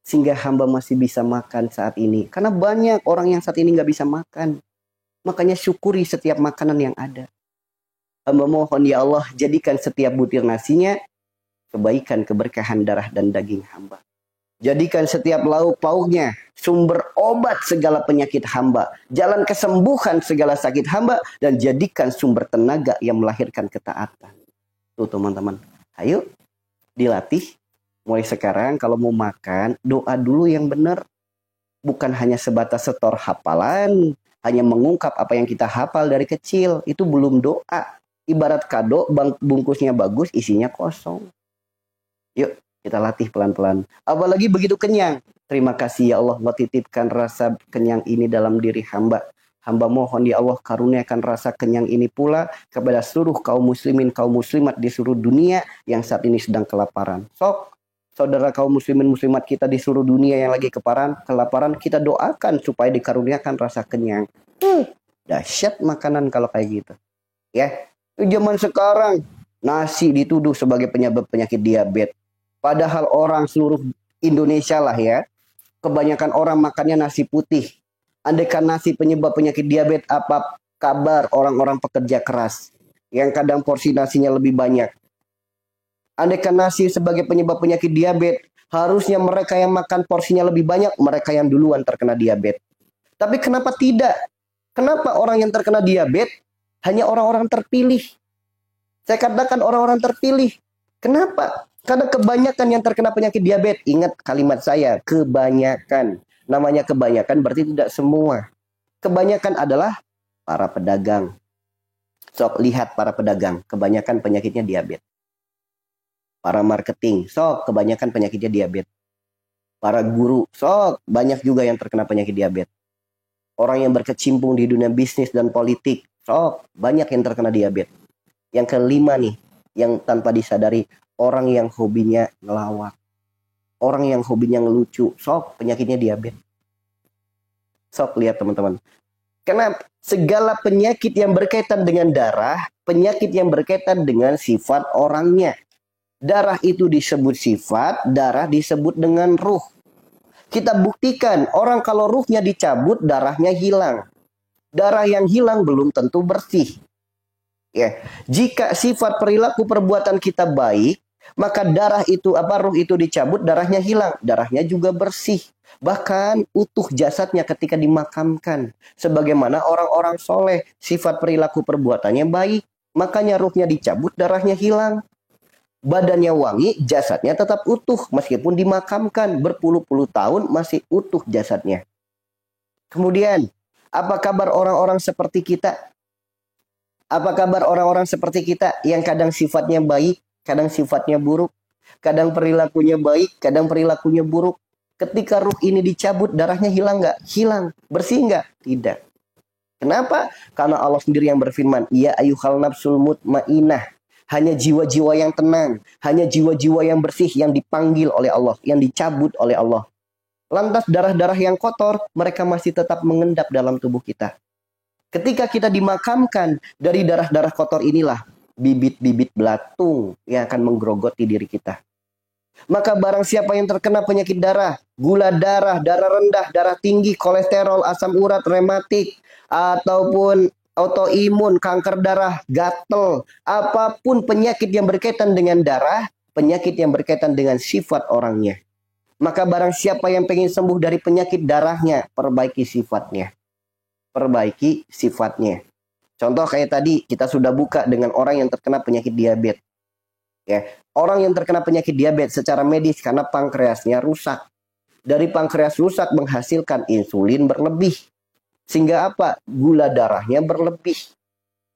Sehingga hamba masih bisa makan saat ini. Karena banyak orang yang saat ini nggak bisa makan. Makanya syukuri setiap makanan yang ada. Hamba mohon ya Allah, jadikan setiap butir nasinya kebaikan keberkahan darah dan daging hamba. Jadikan setiap lauk pauknya sumber obat segala penyakit hamba, jalan kesembuhan segala sakit hamba, dan jadikan sumber tenaga yang melahirkan ketaatan. Tuh teman-teman, ayo dilatih mulai sekarang. Kalau mau makan, doa dulu yang benar. Bukan hanya sebatas setor hafalan, hanya mengungkap apa yang kita hafal dari kecil. Itu belum doa. Ibarat kado, bungkusnya bagus, isinya kosong. Yuk kita latih pelan-pelan. Apalagi begitu kenyang. Terima kasih ya Allah, Allah titipkan rasa kenyang ini dalam diri hamba. Hamba mohon ya Allah, karuniakan rasa kenyang ini pula kepada seluruh kaum muslimin, kaum muslimat di seluruh dunia yang saat ini sedang kelaparan. Saudara kaum muslimin muslimat kita di seluruh dunia yang lagi kelaparan, kita doakan supaya dikaruniakan rasa kenyang. Dahsyat makanan kalau kayak gitu. Ya, zaman sekarang nasi dituduh sebagai penyebab penyakit diabetes. Padahal orang seluruh Indonesia lah ya, kebanyakan orang makannya nasi putih. Andaikan nasi penyebab penyakit diabetes, apa kabar orang-orang pekerja keras yang kadang porsi nasinya lebih banyak. Andaikan nasi sebagai penyebab penyakit diabetes, harusnya mereka yang makan porsinya lebih banyak, mereka yang duluan terkena diabetes. Tapi kenapa tidak? Kenapa orang yang terkena diabetes hanya orang-orang terpilih? Saya katakan orang-orang terpilih. Kenapa? Karena kebanyakan yang terkena penyakit diabetes, ingat kalimat saya, kebanyakan. Namanya kebanyakan berarti tidak semua. Kebanyakan adalah para pedagang. Sok lihat para pedagang, kebanyakan penyakitnya diabetes. Para marketing, sok kebanyakan penyakitnya diabetes. Para guru, sok banyak juga yang terkena penyakit diabetes. Orang yang berkecimpung di dunia bisnis dan politik, sok banyak yang terkena diabetes. Yang kelima nih, yang tanpa disadari, orang yang hobinya ngelawak. Orang yang hobinya ngelucu, sok penyakitnya diabetes. Sok lihat teman-teman. Karena segala penyakit yang berkaitan dengan darah, penyakit yang berkaitan dengan sifat orangnya. Darah itu disebut sifat, darah disebut dengan ruh. Kita buktikan, orang kalau ruhnya dicabut, darahnya hilang. Darah yang hilang belum tentu bersih. Ya, jika sifat perilaku perbuatan kita baik, maka ruh itu dicabut, darahnya hilang, darahnya juga bersih. Bahkan utuh jasadnya ketika dimakamkan. Sebagaimana orang-orang soleh, sifat perilaku perbuatannya baik, makanya ruhnya dicabut, darahnya hilang. Badannya wangi, jasadnya tetap utuh. Meskipun dimakamkan berpuluh-puluh tahun, masih utuh jasadnya. Kemudian, apa kabar orang-orang seperti kita? Apa kabar orang-orang seperti kita yang kadang sifatnya baik, kadang sifatnya buruk, kadang perilakunya baik, kadang perilakunya buruk. Ketika ruh ini dicabut, darahnya hilang nggak? Hilang. Bersih nggak? Tidak. Kenapa? Karena Allah sendiri yang berfirman, ya ayyuhal nafsul mutmainnah. Hanya jiwa-jiwa yang tenang, hanya jiwa-jiwa yang bersih yang dipanggil oleh Allah, yang dicabut oleh Allah. Lantas darah-darah yang kotor, mereka masih tetap mengendap dalam tubuh kita. Ketika kita dimakamkan, dari darah-darah kotor inilah bibit-bibit belatung yang akan menggerogoti diri kita. Maka barang siapa yang terkena penyakit darah, gula darah, darah rendah, darah tinggi, kolesterol, asam urat, rematik, ataupun autoimun, kanker darah, gatel, apapun penyakit yang berkaitan dengan darah, penyakit yang berkaitan dengan sifat orangnya. Maka barang siapa yang pengen sembuh dari penyakit darahnya, perbaiki sifatnya. Perbaiki sifatnya. Contoh kayak tadi, kita sudah buka dengan orang yang terkena penyakit diabetes. Ya, orang yang terkena penyakit diabetes secara medis karena pankreasnya rusak. Dari pankreas rusak menghasilkan insulin berlebih. Sehingga apa? Gula darahnya berlebih.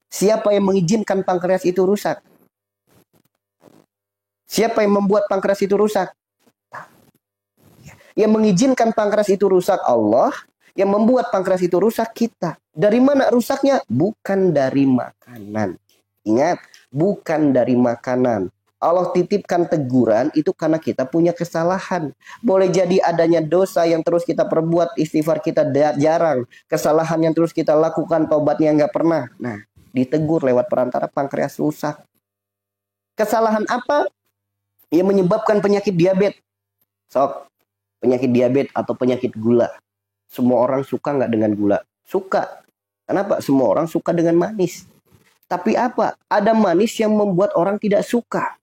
Siapa yang mengizinkan pankreas itu rusak? Siapa yang membuat pankreas itu rusak? Yang mengizinkan pankreas itu rusak Allah. Yang membuat pankreas itu rusak kita. Dari mana rusaknya? Bukan dari makanan. Ingat, bukan dari makanan. Allah titipkan teguran itu karena kita punya kesalahan. Boleh jadi adanya dosa yang terus kita perbuat, istighfar kita jarang. Kesalahan yang terus kita lakukan, tobatnya nggak pernah. Nah, ditegur lewat perantara pankreas rusak. Kesalahan apa yang menyebabkan penyakit diabetes? Sok, penyakit diabetes atau penyakit gula. Semua orang suka nggak dengan gula? Suka. Kenapa? Semua orang suka dengan manis. Tapi apa? Ada manis yang membuat orang tidak suka.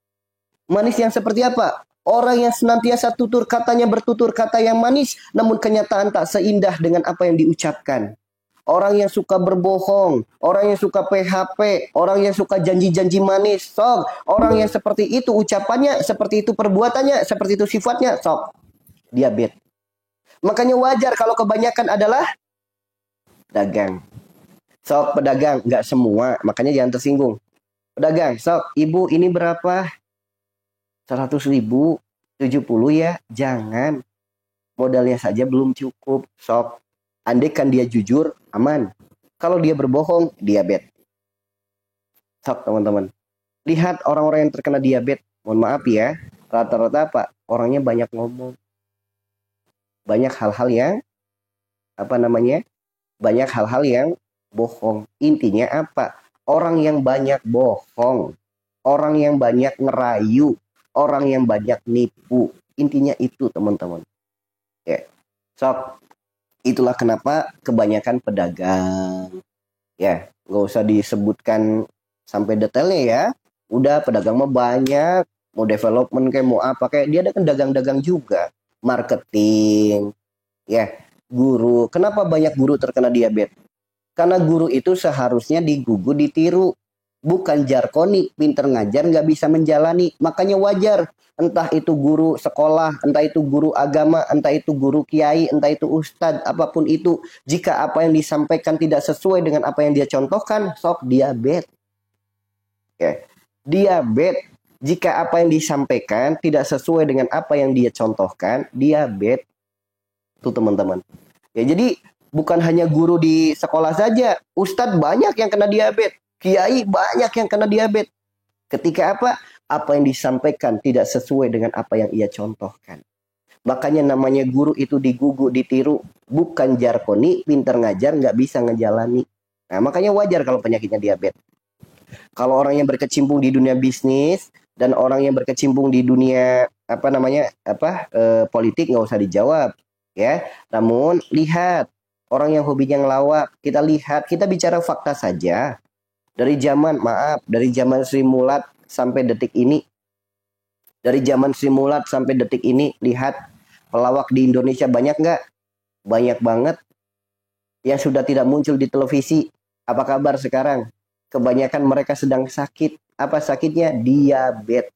Manis yang seperti apa? Orang yang senantiasa tutur katanya bertutur kata yang manis, namun kenyataan tak seindah dengan apa yang diucapkan. Orang yang suka berbohong, orang yang suka PHP, orang yang suka janji-janji manis, sok. Orang yang seperti itu ucapannya, seperti itu perbuatannya, seperti itu sifatnya, sok. Diabetes. Makanya wajar kalau kebanyakan adalah dagang. Sok pedagang, nggak semua, makanya jangan tersinggung. Pedagang, sok, ibu ini berapa? 100.000, 70 ya, jangan. Modalnya saja belum cukup, sok. Andaikan dia jujur, aman. Kalau dia berbohong, diabetes. Sok teman-teman. Lihat orang-orang yang terkena diabetes, mohon maaf ya, rata-rata apa? Orangnya banyak ngomong. Banyak hal-hal yang, banyak hal-hal yang bohong. Intinya apa? Orang yang banyak bohong. Orang yang banyak ngerayu. Orang yang banyak nipu. Intinya itu teman-teman. Ya. Sok. Itulah kenapa kebanyakan pedagang. Ya. Nggak usah disebutkan sampai detailnya ya. Udah pedagang mah banyak, mau development kayak mau apa kayak dia ada kan dagang-dagang juga, marketing, ya, guru. Kenapa banyak guru terkena diabetes? Karena guru itu seharusnya digugu, ditiru, bukan jarkoni, pinter ngajar nggak bisa menjalani. Makanya wajar, entah itu guru sekolah, entah itu guru agama, entah itu guru kiai, entah itu ustadz, apapun itu, jika apa yang disampaikan tidak sesuai dengan apa yang dia contohkan, sok diabetes. Ya. Diabetes, jika apa yang disampaikan tidak sesuai dengan apa yang dia contohkan, diabetes. Tuh teman-teman. Ya jadi bukan hanya guru di sekolah saja, ustadz banyak yang kena diabetes, kiai banyak yang kena diabetes. Ketika apa? Apa yang disampaikan tidak sesuai dengan apa yang ia contohkan. Makanya namanya guru itu digugu, ditiru, bukan jarkoni, pinter ngajar, nggak bisa ngejalani. Nah, makanya wajar kalau penyakitnya diabetes. Kalau orang yang berkecimpung di dunia bisnis dan orang yang berkecimpung di dunia politik nggak usah dijawab, ya. Namun lihat orang yang hobinya ngelawak, kita lihat, kita bicara fakta saja. Dari zaman Sri Mulat sampai detik ini, lihat pelawak di Indonesia banyak nggak? Banyak banget. Yang sudah tidak muncul di televisi. Apa kabar sekarang? Kebanyakan mereka sedang sakit. Apa sakitnya? Diabetes.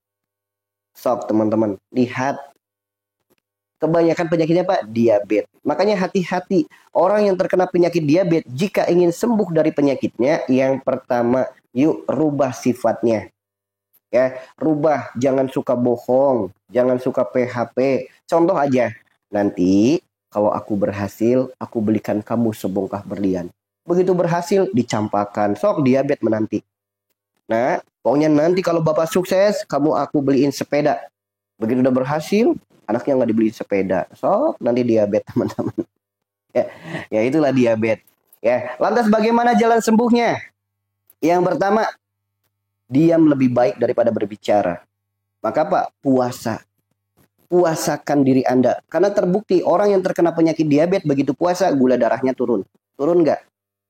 Sok teman-teman, lihat. Kebanyakan penyakitnya Pak, diabetes. Makanya hati-hati. Orang yang terkena penyakit diabetes, jika ingin sembuh dari penyakitnya, yang pertama, yuk rubah sifatnya. Ya, rubah, jangan suka bohong, jangan suka PHP. Contoh aja, nanti kalau aku berhasil, aku belikan kamu sebongkah berlian. Begitu berhasil, dicampakkan. Sok diabetes menanti. Nah, pokoknya nanti kalau Bapak sukses, aku beliin sepeda. Begitu udah berhasil, anaknya nggak dibeliin sepeda. Sok nanti diabetes teman-teman. Ya itulah diabetes. Ya, lantas bagaimana jalan sembuhnya? Yang pertama, diam lebih baik daripada berbicara. Maka Pak, puasa. Puasakan diri Anda. Karena terbukti orang yang terkena penyakit diabetes begitu puasa, gula darahnya turun. Turun nggak?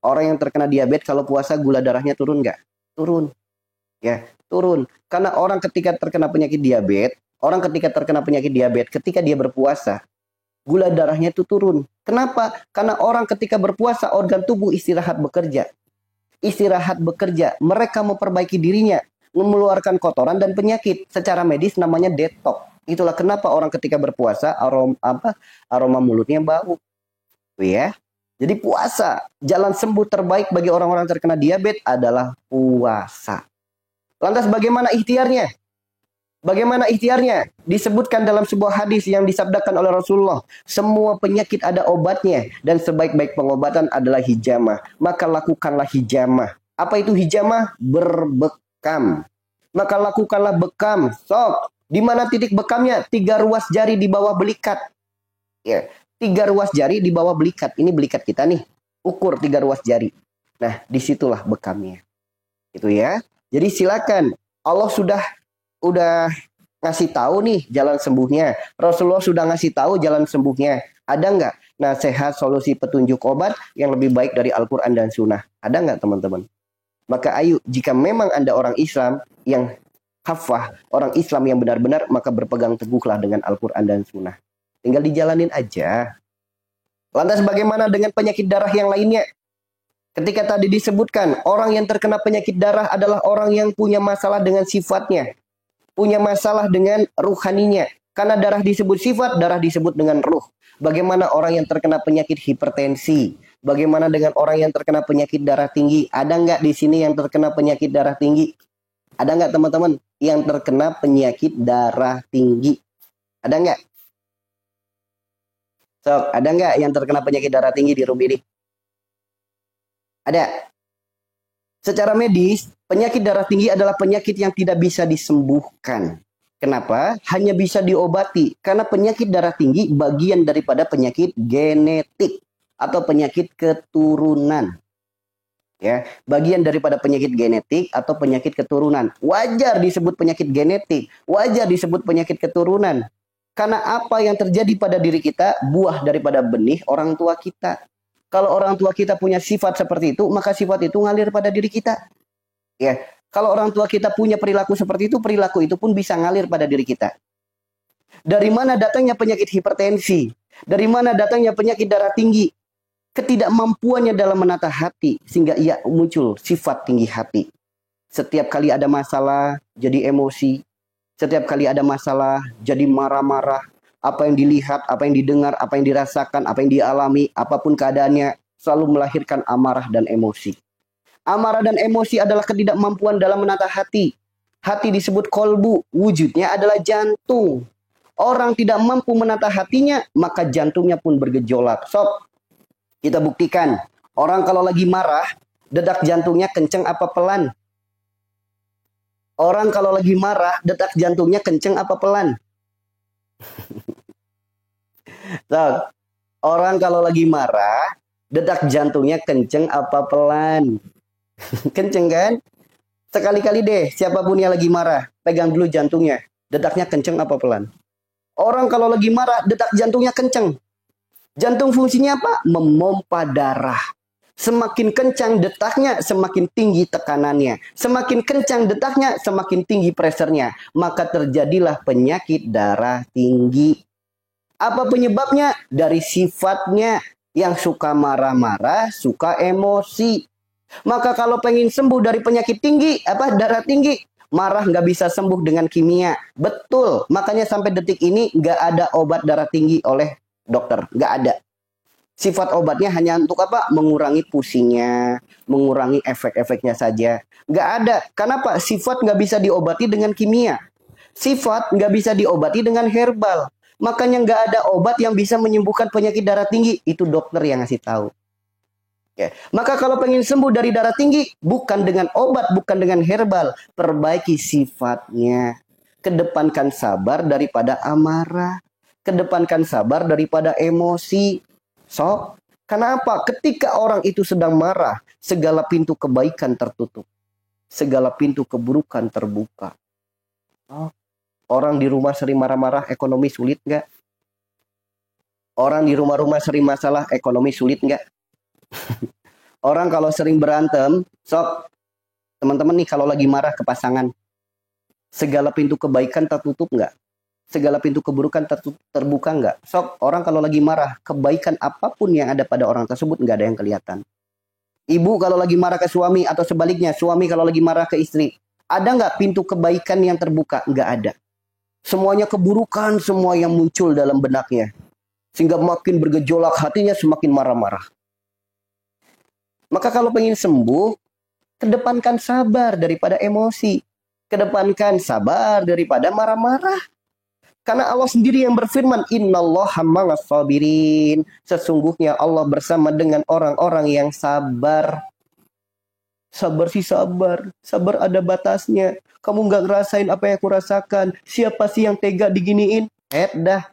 Orang yang terkena diabetes kalau puasa gula darahnya turun nggak? Turun. Ya, turun. Karena orang ketika terkena penyakit diabetes, ketika dia berpuasa, gula darahnya itu turun. Kenapa? Karena orang ketika berpuasa, organ tubuh istirahat bekerja. Mereka memperbaiki dirinya, mengeluarkan kotoran dan penyakit. Secara medis namanya detox. Itulah kenapa orang ketika berpuasa aroma mulutnya bau. Ya. Jadi puasa, jalan sembuh terbaik bagi orang-orang terkena diabetes adalah puasa. Lantas bagaimana ikhtiarnya? Disebutkan dalam sebuah hadis yang disabdakan oleh Rasulullah. Semua penyakit ada obatnya dan sebaik-baik pengobatan adalah hijamah. Maka lakukanlah hijamah. Apa itu hijamah? Berbekam. Maka lakukanlah bekam. Sok. Di mana titik bekamnya? 3 ruas jari di bawah belikat. Ya. 3 ruas jari di bawah belikat. Ini belikat kita nih. Ukur 3 ruas jari. Nah, disitulah bekamnya. Itu ya. Jadi silakan. Allah sudah ngasih tahu nih jalan sembuhnya. Rasulullah sudah ngasih tahu jalan sembuhnya. Ada nggak nasihat, solusi, petunjuk obat yang lebih baik dari Al-Quran dan Sunnah? Ada nggak teman-teman? Maka ayo, jika memang Anda orang Islam yang hafah, orang Islam yang benar-benar, maka berpegang teguhlah dengan Al-Quran dan Sunnah. Tinggal dijalanin aja. Lantas bagaimana dengan penyakit darah yang lainnya? Ketika tadi disebutkan, orang yang terkena penyakit darah adalah orang yang punya masalah dengan sifatnya. Punya masalah dengan ruhaninya. Karena darah disebut sifat, darah disebut dengan ruh. Bagaimana orang yang terkena penyakit hipertensi? Bagaimana dengan orang yang terkena penyakit darah tinggi? Ada nggak di sini yang terkena penyakit darah tinggi? Ada nggak teman-teman yang terkena penyakit darah tinggi? Ada nggak? Sok, ada nggak yang terkena penyakit darah tinggi di room ini? Ada. Secara medis, penyakit darah tinggi adalah penyakit yang tidak bisa disembuhkan. Kenapa? Hanya bisa diobati. Karena penyakit darah tinggi bagian daripada penyakit genetik atau penyakit keturunan. Ya, bagian daripada penyakit genetik atau penyakit keturunan. Wajar disebut penyakit genetik, wajar disebut penyakit keturunan. Karena apa yang terjadi pada diri kita, buah daripada benih orang tua kita. Kalau orang tua kita punya sifat seperti itu, maka sifat itu ngalir pada diri kita. Ya, Kalau orang tua kita punya perilaku seperti itu, perilaku itu pun bisa ngalir pada diri kita. Dari mana datangnya penyakit hipertensi? Dari mana datangnya penyakit darah tinggi? Ketidakmampuannya dalam menata hati, sehingga ia muncul sifat tinggi hati. Setiap kali ada masalah, jadi emosi. Setiap kali ada masalah, jadi marah-marah. Apa yang dilihat, apa yang didengar, apa yang dirasakan, apa yang dialami, apapun keadaannya, selalu melahirkan amarah dan emosi. Amarah dan emosi adalah ketidakmampuan dalam menata hati. Hati disebut kolbu, wujudnya adalah jantung. Orang tidak mampu menata hatinya, maka jantungnya pun bergejolak. Sob, kita buktikan. Orang kalau lagi marah, detak jantungnya kenceng apa pelan? Orang kalau lagi marah, detak jantungnya kenceng apa pelan? So, orang kalau lagi marah, detak jantungnya kenceng apa pelan? Kenceng kan? Sekali-kali deh, siapapun yang lagi marah, pegang dulu jantungnya. Detaknya kenceng apa pelan? Orang kalau lagi marah, detak jantungnya kenceng. Jantung fungsinya apa? Memompa darah. Semakin kencang detaknya, semakin tinggi tekanannya. Semakin kencang detaknya, semakin tinggi presernya. Maka terjadilah penyakit darah tinggi. Apa penyebabnya? Dari sifatnya yang suka marah-marah, suka emosi. Maka kalau pengen sembuh dari penyakit tinggi, darah tinggi, marah nggak bisa sembuh dengan kimia. Betul, makanya sampai detik ini nggak ada obat darah tinggi oleh dokter, nggak ada. Sifat obatnya hanya untuk apa? Mengurangi pusingnya, mengurangi efek-efeknya saja. Nggak ada. Kenapa? Sifat nggak bisa diobati dengan kimia. Sifat nggak bisa diobati dengan herbal. Makanya nggak ada obat yang bisa menyembuhkan penyakit darah tinggi. Itu dokter yang ngasih tahu. Oke. Maka kalau pengen sembuh dari darah tinggi, bukan dengan obat, bukan dengan herbal. Perbaiki sifatnya. Kedepankan sabar daripada amarah. Kedepankan sabar daripada emosi. So, kenapa? Ketika orang itu sedang marah, segala pintu kebaikan tertutup. Segala pintu keburukan terbuka. Oh, orang di rumah sering marah-marah, ekonomi sulit nggak? Orang di rumah-rumah sering masalah, ekonomi sulit nggak? Orang kalau sering berantem, sok, teman-teman nih kalau lagi marah ke pasangan, segala pintu kebaikan tertutup nggak? Segala pintu keburukan terbuka nggak? Sok, orang kalau lagi marah, kebaikan apapun yang ada pada orang tersebut nggak ada yang kelihatan. Ibu kalau lagi marah ke suami atau sebaliknya, suami kalau lagi marah ke istri, ada nggak pintu kebaikan yang terbuka? Nggak ada. Semuanya keburukan, semua yang muncul dalam benaknya. Sehingga makin bergejolak hatinya, semakin marah-marah. Maka kalau pengen sembuh, kedepankan sabar daripada emosi. Kedepankan sabar daripada marah-marah. Karena Allah sendiri yang berfirman, Innallaha ma'as sabirin. Sesungguhnya Allah bersama dengan orang-orang yang sabar. Sabar sih sabar. Sabar ada batasnya. Kamu nggak ngerasain apa yang aku rasakan. Siapa sih yang tega diginiin? Dah.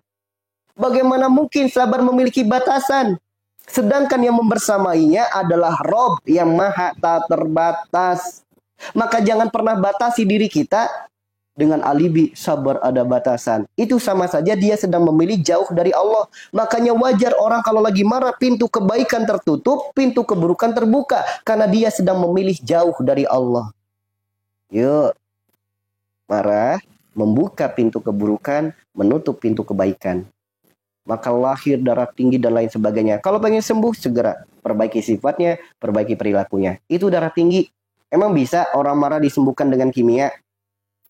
Bagaimana mungkin sabar memiliki batasan? Sedangkan yang membersamainya adalah Rob yang maha tak terbatas. Maka jangan pernah batasi diri kita dengan alibi sabar ada batasan. Itu sama saja dia sedang memilih jauh dari Allah. Makanya wajar orang kalau lagi marah, pintu kebaikan tertutup, pintu keburukan terbuka. Karena dia sedang memilih jauh dari Allah. Yuk, marah, membuka pintu keburukan, menutup pintu kebaikan. Maka lahir darah tinggi dan lain sebagainya. Kalau pengen sembuh, segera perbaiki sifatnya, perbaiki perilakunya. Itu darah tinggi. Emang bisa orang marah disembuhkan dengan kimia?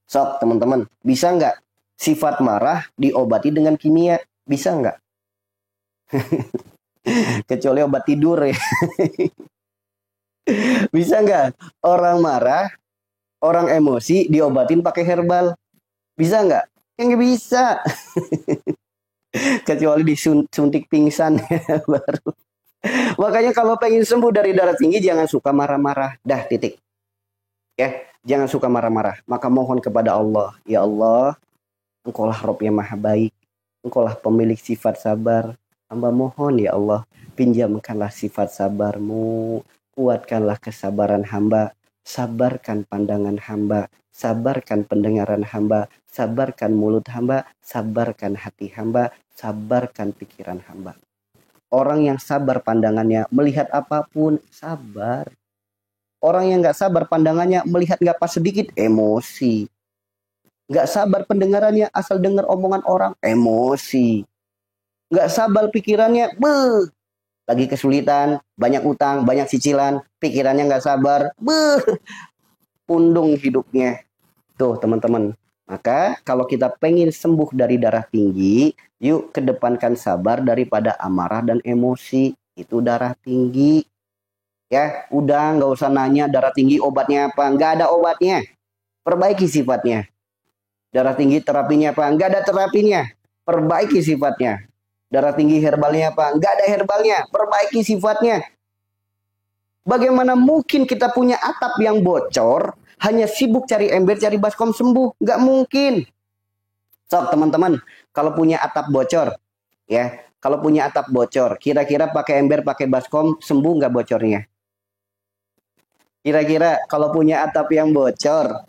Sok teman-teman, bisa nggak sifat marah diobati dengan kimia? Bisa nggak? Kecuali obat tidur ya. Bisa nggak orang marah, orang emosi diobatin pakai herbal? Bisa nggak? Ya nggak bisa. Kecuali disuntik pingsan ya, baru. Makanya kalau pengen sembuh dari darah tinggi, jangan suka marah-marah. Dah, titik. Ya. Jangan suka marah-marah. Maka mohon kepada Allah. Ya Allah, Engkaulah Rabb yang maha baik. Engkaulah pemilik sifat sabar. Hamba mohon ya Allah, pinjamkanlah sifat sabarmu. Kuatkanlah kesabaran hamba. Sabarkan pandangan hamba. Sabarkan pendengaran hamba. Sabarkan mulut hamba. Sabarkan hati hamba. Sabarkan pikiran hamba. Orang yang sabar pandangannya, melihat apapun, sabar. Orang yang nggak sabar pandangannya melihat nggak pas sedikit, emosi. Nggak sabar pendengarannya asal dengar omongan orang, emosi. Nggak sabar pikirannya, beuh, lagi kesulitan, banyak utang, banyak cicilan, pikirannya nggak sabar, beuh, pundung hidupnya. Tuh teman-teman. Maka kalau kita pengen sembuh dari darah tinggi, yuk kedepankan sabar daripada amarah dan emosi. Itu darah tinggi. Ya, udah nggak usah nanya darah tinggi obatnya apa. Nggak ada obatnya. Perbaiki sifatnya. Darah tinggi terapinya apa? Nggak ada terapinya. Perbaiki sifatnya. Darah tinggi herbalnya apa? Nggak ada herbalnya. Perbaiki sifatnya. Bagaimana mungkin kita punya atap yang bocor, hanya sibuk cari ember, cari baskom sembuh? Nggak mungkin. Sok teman-teman, kalau punya atap bocor, ya, kalau punya atap bocor, kira-kira pakai ember, pakai baskom, sembuh nggak bocornya? Kira-kira kalau punya atap yang bocor,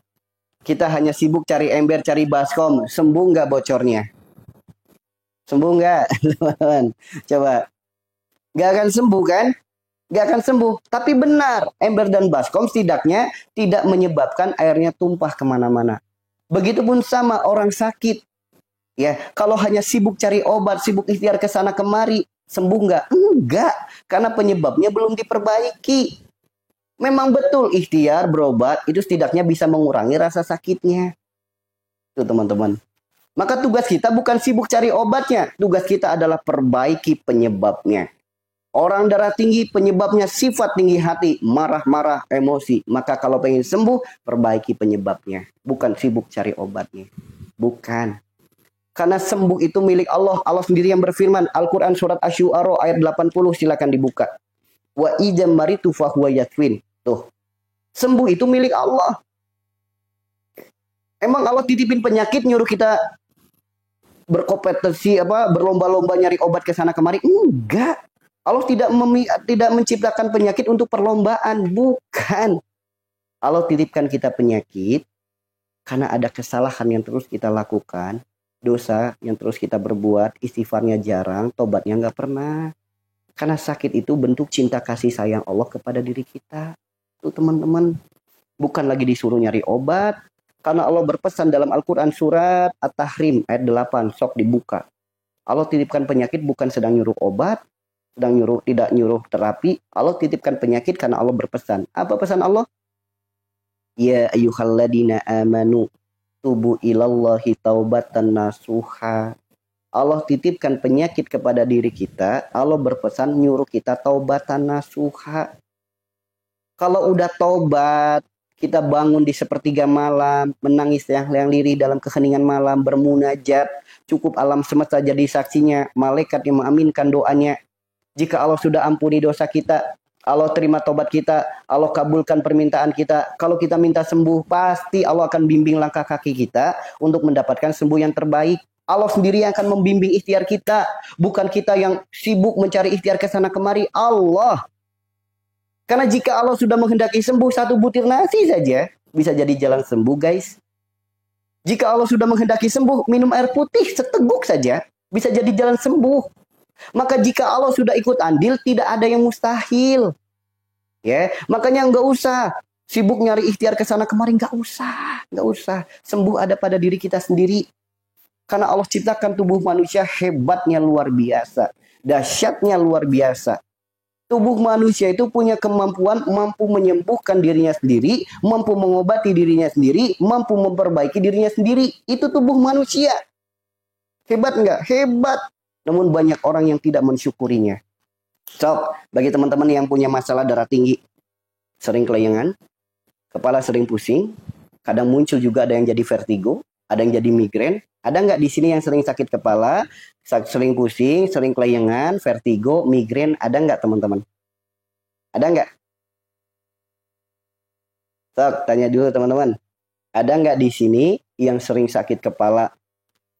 kita hanya sibuk cari ember, cari baskom, sembuh nggak bocornya? Sembuh nggak, teman-teman? Coba, nggak akan sembuh kan? Nggak akan sembuh. Tapi benar, ember dan baskom setidaknya tidak menyebabkan airnya tumpah kemana-mana. Begitupun sama orang sakit. Ya, kalau hanya sibuk cari obat, sibuk ikhtiar ke sana kemari, sembuh nggak? Enggak, karena penyebabnya belum diperbaiki. Memang betul ikhtiar berobat itu setidaknya bisa mengurangi rasa sakitnya. Itu teman-teman. Maka tugas kita bukan sibuk cari obatnya, tugas kita adalah perbaiki penyebabnya. Orang darah tinggi penyebabnya sifat tinggi hati, marah-marah, emosi. Maka kalau pengen sembuh, perbaiki penyebabnya. Bukan sibuk cari obatnya. Bukan. Karena sembuh itu milik Allah. Allah sendiri yang berfirman. Al-Quran surat Asy-Syu'ara ayat 80. Silakan dibuka. Wa idam maritu fahuwa yashfin. Tuh. Sembuh itu milik Allah. Emang Allah titipin penyakit nyuruh kita berkompetensi berlomba-lomba nyari obat ke sana kemari? Enggak. Allah tidak menciptakan penyakit untuk perlombaan. Bukan. Allah titipkan kita penyakit karena ada kesalahan yang terus kita lakukan. Dosa yang terus kita berbuat, istighfarnya jarang, tobatnya nggak pernah. Karena sakit itu bentuk cinta kasih sayang Allah kepada diri kita. Tuh teman-teman, bukan lagi disuruh nyari obat. Karena Allah berpesan dalam Al-Quran surat At-Tahrim ayat 8, sok dibuka. Allah titipkan penyakit bukan sedang nyuruh obat, tidak nyuruh terapi. Allah titipkan penyakit karena Allah berpesan. Apa pesan Allah? Ya ayyuhalladzina amanu tubu ilallahi taubatan nasuha. Allah titipkan penyakit kepada diri kita. Allah berpesan nyuruh kita taubatan nasuha. Kalau udah taubat, kita bangun di sepertiga malam, menangis yang lirih dalam keheningan malam, bermunajat, cukup alam semesta jadi saksinya, malaikat yang mengaminkan doanya. Jika Allah sudah ampuni dosa kita, Allah terima tobat kita, Allah kabulkan permintaan kita. Kalau kita minta sembuh, pasti Allah akan bimbing langkah kaki kita untuk mendapatkan sembuh yang terbaik. Allah sendiri yang akan membimbing ikhtiar kita. Bukan kita yang sibuk mencari ikhtiar ke sana kemari. Allah. Karena jika Allah sudah menghendaki sembuh, satu butir nasi saja bisa jadi jalan sembuh, guys. Jika Allah sudah menghendaki sembuh, minum air putih seteguk saja bisa jadi jalan sembuh. Maka jika Allah sudah ikut andil, tidak ada yang mustahil. Ya, makanya nggak usah sibuk nyari ikhtiar ke sana kemari, nggak usah. Sembuh ada pada diri kita sendiri. Karena Allah ciptakan tubuh manusia hebatnya luar biasa, dahsyatnya luar biasa. Tubuh manusia itu punya kemampuan mampu menyembuhkan dirinya sendiri, mampu mengobati dirinya sendiri, mampu memperbaiki dirinya sendiri. Itu tubuh manusia. Hebat nggak? Hebat. Namun banyak orang yang tidak mensyukurinya. So, bagi teman-teman yang punya masalah darah tinggi, sering kelayangan, kepala sering pusing, kadang muncul juga ada yang jadi vertigo, ada yang jadi migrain. Ada nggak di sini yang sering sakit kepala, sering pusing, sering kelayangan, vertigo, migrain? Ada nggak teman-teman? Ada nggak? So, tanya dulu teman-teman. Ada nggak di sini yang sering sakit kepala,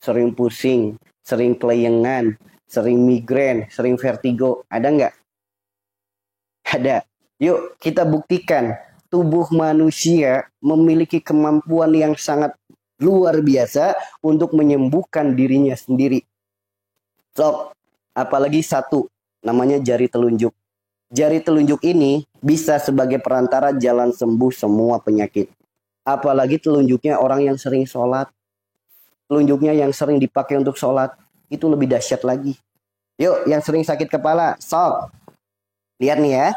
sering pusing, sering kelayangan, sering migrain, sering vertigo? Ada nggak? Ada. Yuk kita buktikan tubuh manusia memiliki kemampuan yang sangat luar biasa untuk menyembuhkan dirinya sendiri. So, apalagi satu, namanya jari telunjuk. Jari telunjuk ini Bisa sebagai perantara jalan sembuh semua penyakit. Apalagi telunjuknya orang yang sering sholat. Telunjuknya yang sering dipakai untuk sholat. Itu lebih dahsyat lagi. Yuk, yang sering sakit kepala, sok. Lihat nih ya.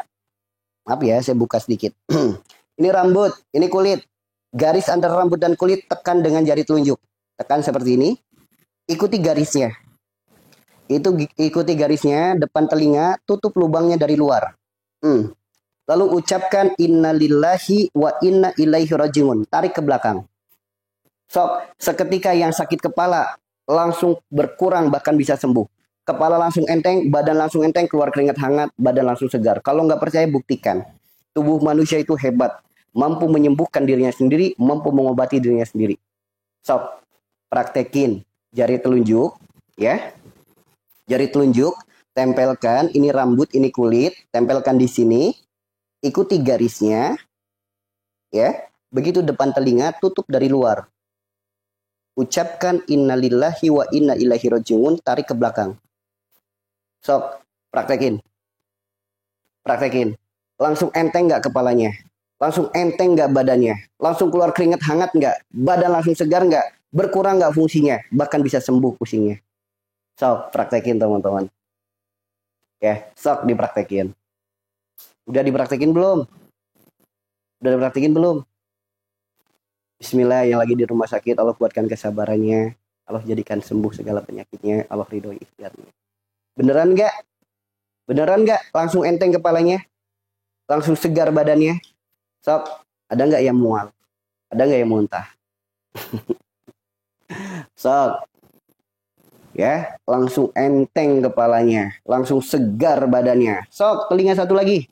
Maaf ya, saya buka sedikit. Ini rambut, ini kulit. Garis antara rambut dan kulit tekan dengan jari telunjuk. Tekan seperti ini. Ikuti garisnya. Itu ikuti garisnya, depan telinga, tutup lubangnya dari luar. Lalu ucapkan innalillahi wa inna ilaihi rajiun. Tarik ke belakang. Sok, seketika yang sakit kepala langsung berkurang bahkan bisa sembuh. Kepala langsung enteng, badan langsung enteng, keluar keringat hangat, badan langsung segar. Kalau nggak percaya buktikan. Tubuh manusia itu hebat. Mampu menyembuhkan dirinya sendiri, mampu mengobati dirinya sendiri. Sok, praktekin jari telunjuk, ya. Jari telunjuk, tempelkan, ini rambut, ini kulit, tempelkan di sini, ikuti garisnya, ya. Begitu depan telinga, tutup dari luar. Ucapkan innalillahi wa inna ilaihi rajiun, tarik ke belakang. Sok, praktekin. Praktekin. Langsung enteng nggak kepalanya? Langsung enteng nggak badannya? Langsung keluar keringat hangat nggak? Badan langsung segar nggak? Berkurang nggak fungsinya? Bahkan bisa sembuh pusingnya. Sok, praktekin teman-teman. Ya, sok dipraktekin. Udah dipraktekin belum? Udah dipraktekin belum? Bismillah, yang lagi di rumah sakit, Allah kuatkan kesabarannya. Allah jadikan sembuh segala penyakitnya. Allah ridhoi ikhtiarnya. Beneran nggak? Beneran nggak? Langsung enteng kepalanya? Langsung segar badannya? Sok, ada nggak yang mual? Ada nggak yang muntah? Sok. Ya, langsung enteng kepalanya, langsung segar badannya. Sok, telinga satu lagi.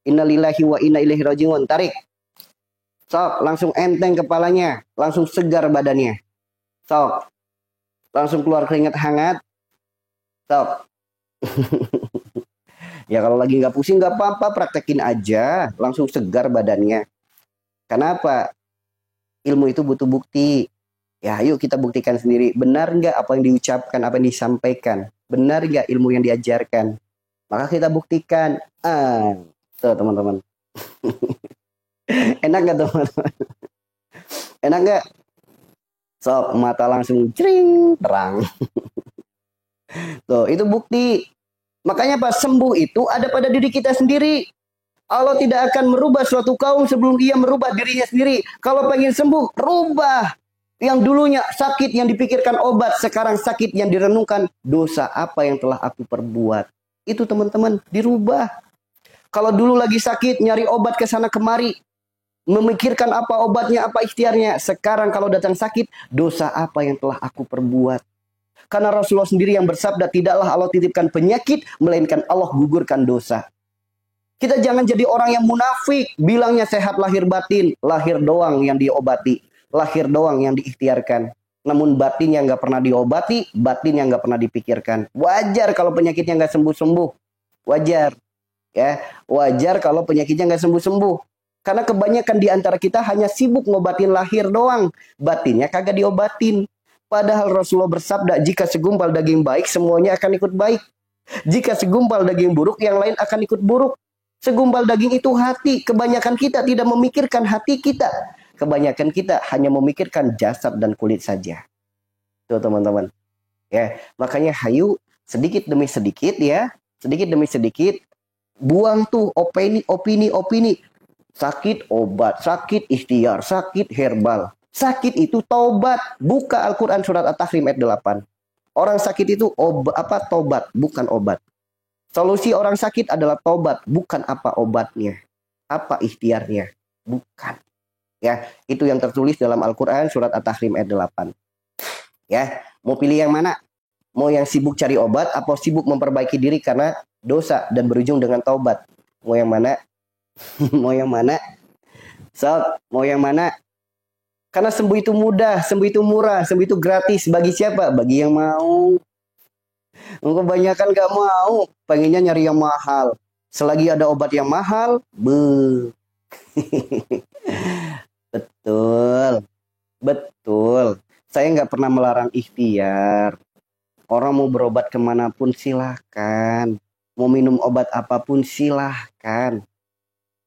Innalillahi wa inna ilaihi rajiun. Tarik. Sok, langsung enteng kepalanya, langsung segar badannya. Sok. Langsung keluar keringat hangat. Sok. Ya kalau lagi nggak pusing nggak apa-apa, praktekin aja, langsung segar badannya. Kenapa? Ilmu itu butuh bukti. Ya, yuk kita buktikan sendiri. Benar nggak apa yang diucapkan, apa yang disampaikan? Benar nggak ilmu yang diajarkan? Maka kita buktikan. Tuh teman-teman. Enak nggak teman-teman? Enak nggak? Sok, mata langsung jering, terang. Tuh, itu bukti. Makanya Pak, sembuh itu ada pada diri kita sendiri. Allah tidak akan merubah suatu kaum sebelum ia merubah dirinya sendiri. Kalau pengen sembuh, rubah. Yang dulunya sakit yang dipikirkan obat, sekarang sakit yang direnungkan dosa apa yang telah aku perbuat. Itu teman-teman, dirubah. Kalau dulu lagi sakit, nyari obat ke sana kemari. Memikirkan apa obatnya, apa ikhtiarnya. Sekarang kalau datang sakit, dosa apa yang telah aku perbuat. Karena Rasulullah sendiri yang bersabda, tidaklah Allah titipkan penyakit, melainkan Allah gugurkan dosa. Kita jangan jadi orang yang munafik, bilangnya sehat lahir batin, lahir doang yang diobati. Lahir doang yang diikhtiarkan. Namun batinnya nggak pernah diobati, batinnya nggak pernah dipikirkan. Wajar kalau penyakitnya nggak sembuh-sembuh. Wajar. Ya, wajar kalau penyakitnya nggak sembuh-sembuh. Karena kebanyakan di antara kita hanya sibuk ngobatin lahir doang. Batinnya kagak diobatin. Padahal Rasulullah bersabda, jika segumpal daging baik, semuanya akan ikut baik. Jika segumpal daging buruk, yang lain akan ikut buruk. Segumpal daging itu hati. Kebanyakan kita tidak memikirkan hati kita. Kebanyakan kita hanya memikirkan jasad dan kulit saja. Tuh teman-teman. Ya, makanya hayu sedikit demi sedikit ya, sedikit demi sedikit buang tuh opini. Sakit obat, sakit ikhtiar, sakit herbal. Sakit itu taubat. Buka Al-Qur'an surat At-Tahrim ayat 8. Orang sakit itu tobat, bukan obat. Solusi orang sakit adalah taubat, bukan apa obatnya, apa ikhtiarnya, bukan. Ya, itu yang tertulis dalam Al-Qur'an surat At-Tahrim ayat 8. Ya, mau pilih yang mana? Mau yang sibuk cari obat atau sibuk memperbaiki diri karena dosa dan berujung dengan taubat? Mau yang mana? Mau yang mana? Mau yang mana? Karena sembuh itu mudah, sembuh itu murah, sembuh itu gratis. Bagi siapa? Bagi yang mau. Kebanyakan gak mau, pengennya nyari yang mahal. Selagi ada obat yang mahal, Betul. Saya nggak pernah melarang ikhtiar. Orang mau berobat kemanapun silahkan. Mau minum obat apapun silahkan. dipisahkan.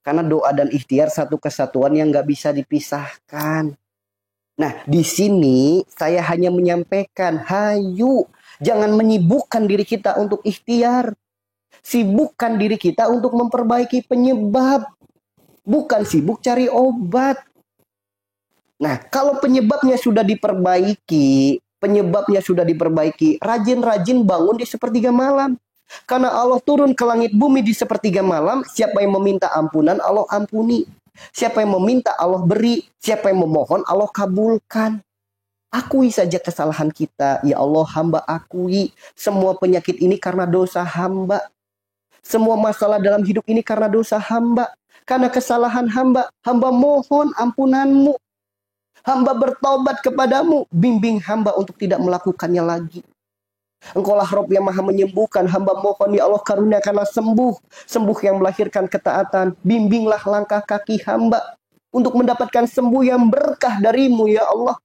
Karena doa dan ikhtiar satu kesatuan yang nggak bisa dipisahkan. Nah, di sini saya hanya menyampaikan, hayu, jangan menyibukkan diri kita untuk ikhtiar. Sibukkan diri kita untuk memperbaiki penyebab. Bukan sibuk cari obat. Nah, kalau penyebabnya sudah diperbaiki, rajin-rajin bangun di sepertiga malam. Karena Allah turun ke langit bumi di sepertiga malam, siapa yang meminta ampunan, Allah ampuni. Siapa yang meminta, Allah beri. Siapa yang memohon, Allah kabulkan. Akui saja kesalahan kita. Ya Allah, hamba akui. Semua penyakit ini karena dosa hamba. Semua masalah dalam hidup ini karena dosa hamba. Karena kesalahan hamba, hamba mohon ampunanmu. Hamba bertobat kepadamu. Bimbing hamba untuk tidak melakukannya lagi. Engkaulah Rabb yang maha menyembuhkan. Hamba mohon ya Allah karuniakanlah sembuh. Sembuh yang melahirkan ketaatan. Bimbinglah langkah kaki hamba. Untuk mendapatkan sembuh yang berkah darimu ya Allah.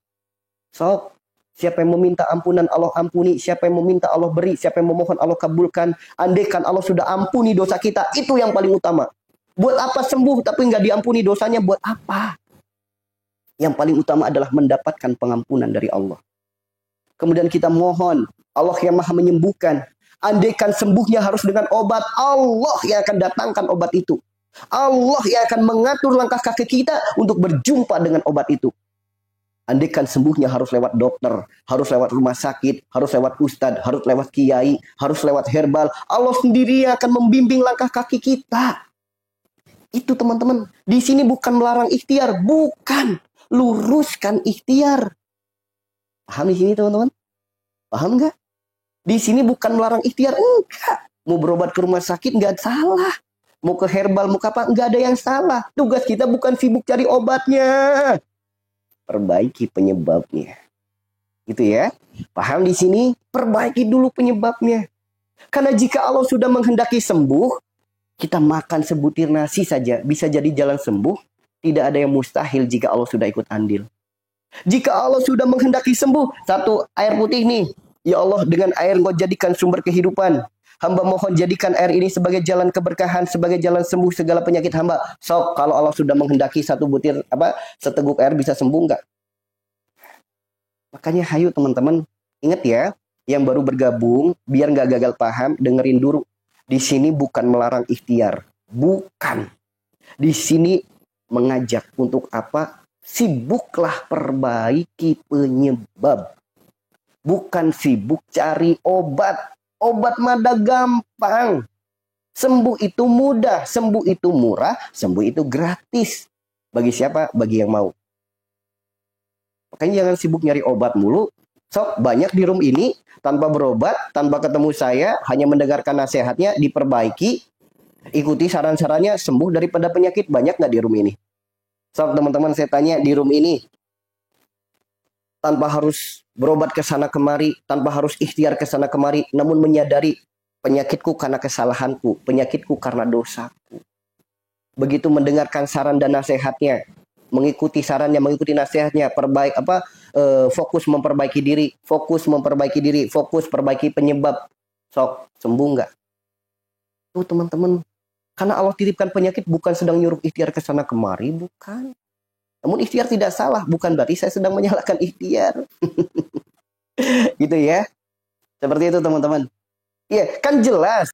So, siapa yang meminta ampunan Allah ampuni. Siapa yang meminta Allah beri. Siapa yang memohon Allah kabulkan. Andaikan Allah sudah ampuni dosa kita. Itu yang paling utama. Buat apa sembuh tapi nggak diampuni dosanya? Buat apa? Yang paling utama adalah mendapatkan pengampunan dari Allah. Kemudian kita mohon. Allah yang maha menyembuhkan. Andaikan sembuhnya harus dengan obat, Allah yang akan datangkan obat itu. Allah yang akan mengatur langkah kaki kita untuk berjumpa dengan obat itu. Andaikan sembuhnya harus lewat dokter, harus lewat rumah sakit, harus lewat ustadz, harus lewat kiai, harus lewat herbal. Allah sendiri yang akan membimbing langkah kaki kita. Itu teman-teman. Di sini bukan melarang ikhtiar, bukan. Luruskan ikhtiar. Paham di sini teman-teman? Paham nggak? Di sini bukan melarang ikhtiar, enggak. Mau berobat ke rumah sakit enggak salah. Mau ke herbal, mau ke apa, enggak ada yang salah. Tugas kita bukan sibuk cari obatnya. Perbaiki penyebabnya. Gitu ya. Paham di sini? Perbaiki dulu penyebabnya. Karena jika Allah sudah menghendaki sembuh, kita makan sebutir nasi saja bisa jadi jalan sembuh. Tidak ada yang mustahil jika Allah sudah ikut andil. Jika Allah sudah menghendaki sembuh, satu air putih nih. Ya Allah, dengan air Engkau jadikan sumber kehidupan. Hamba mohon jadikan air ini sebagai jalan keberkahan, sebagai jalan sembuh segala penyakit hamba. Sok, kalau Allah sudah menghendaki satu butir seteguk air bisa sembuh enggak? Makanya hayu teman-teman, ingat ya, yang baru bergabung biar nggak gagal paham, dengerin dulu. Di sini bukan melarang ikhtiar, bukan. Di sini mengajak untuk apa? Sibuklah perbaiki penyebab. Bukan sibuk cari obat. Obat mada gampang. Sembuh itu mudah. Sembuh itu murah. Sembuh itu gratis. Bagi siapa? Bagi yang mau. Makanya jangan sibuk nyari obat mulu. Sok banyak di room ini tanpa berobat, tanpa ketemu saya, hanya mendengarkan nasihatnya, diperbaiki. Ikuti saran-sarannya, sembuh daripada penyakit. Banyak nggak di room ini? Sok teman-teman saya tanya di room ini. Tanpa harus berobat ke sana kemari, tanpa harus ikhtiar ke sana kemari, namun menyadari penyakitku karena kesalahanku, penyakitku karena dosaku. Begitu mendengarkan saran dan nasihatnya, mengikuti sarannya, mengikuti nasihatnya, fokus memperbaiki diri, fokus perbaiki penyebab. Sok, sembuh nggak? Tuh teman-teman, karena Allah titipkan penyakit bukan sedang nyuruh ikhtiar ke sana kemari, bukan. Namun ikhtiar tidak salah, bukan berarti saya sedang menyalahkan ikhtiar. Gitu ya. Seperti itu teman-teman. Iya, kan jelas.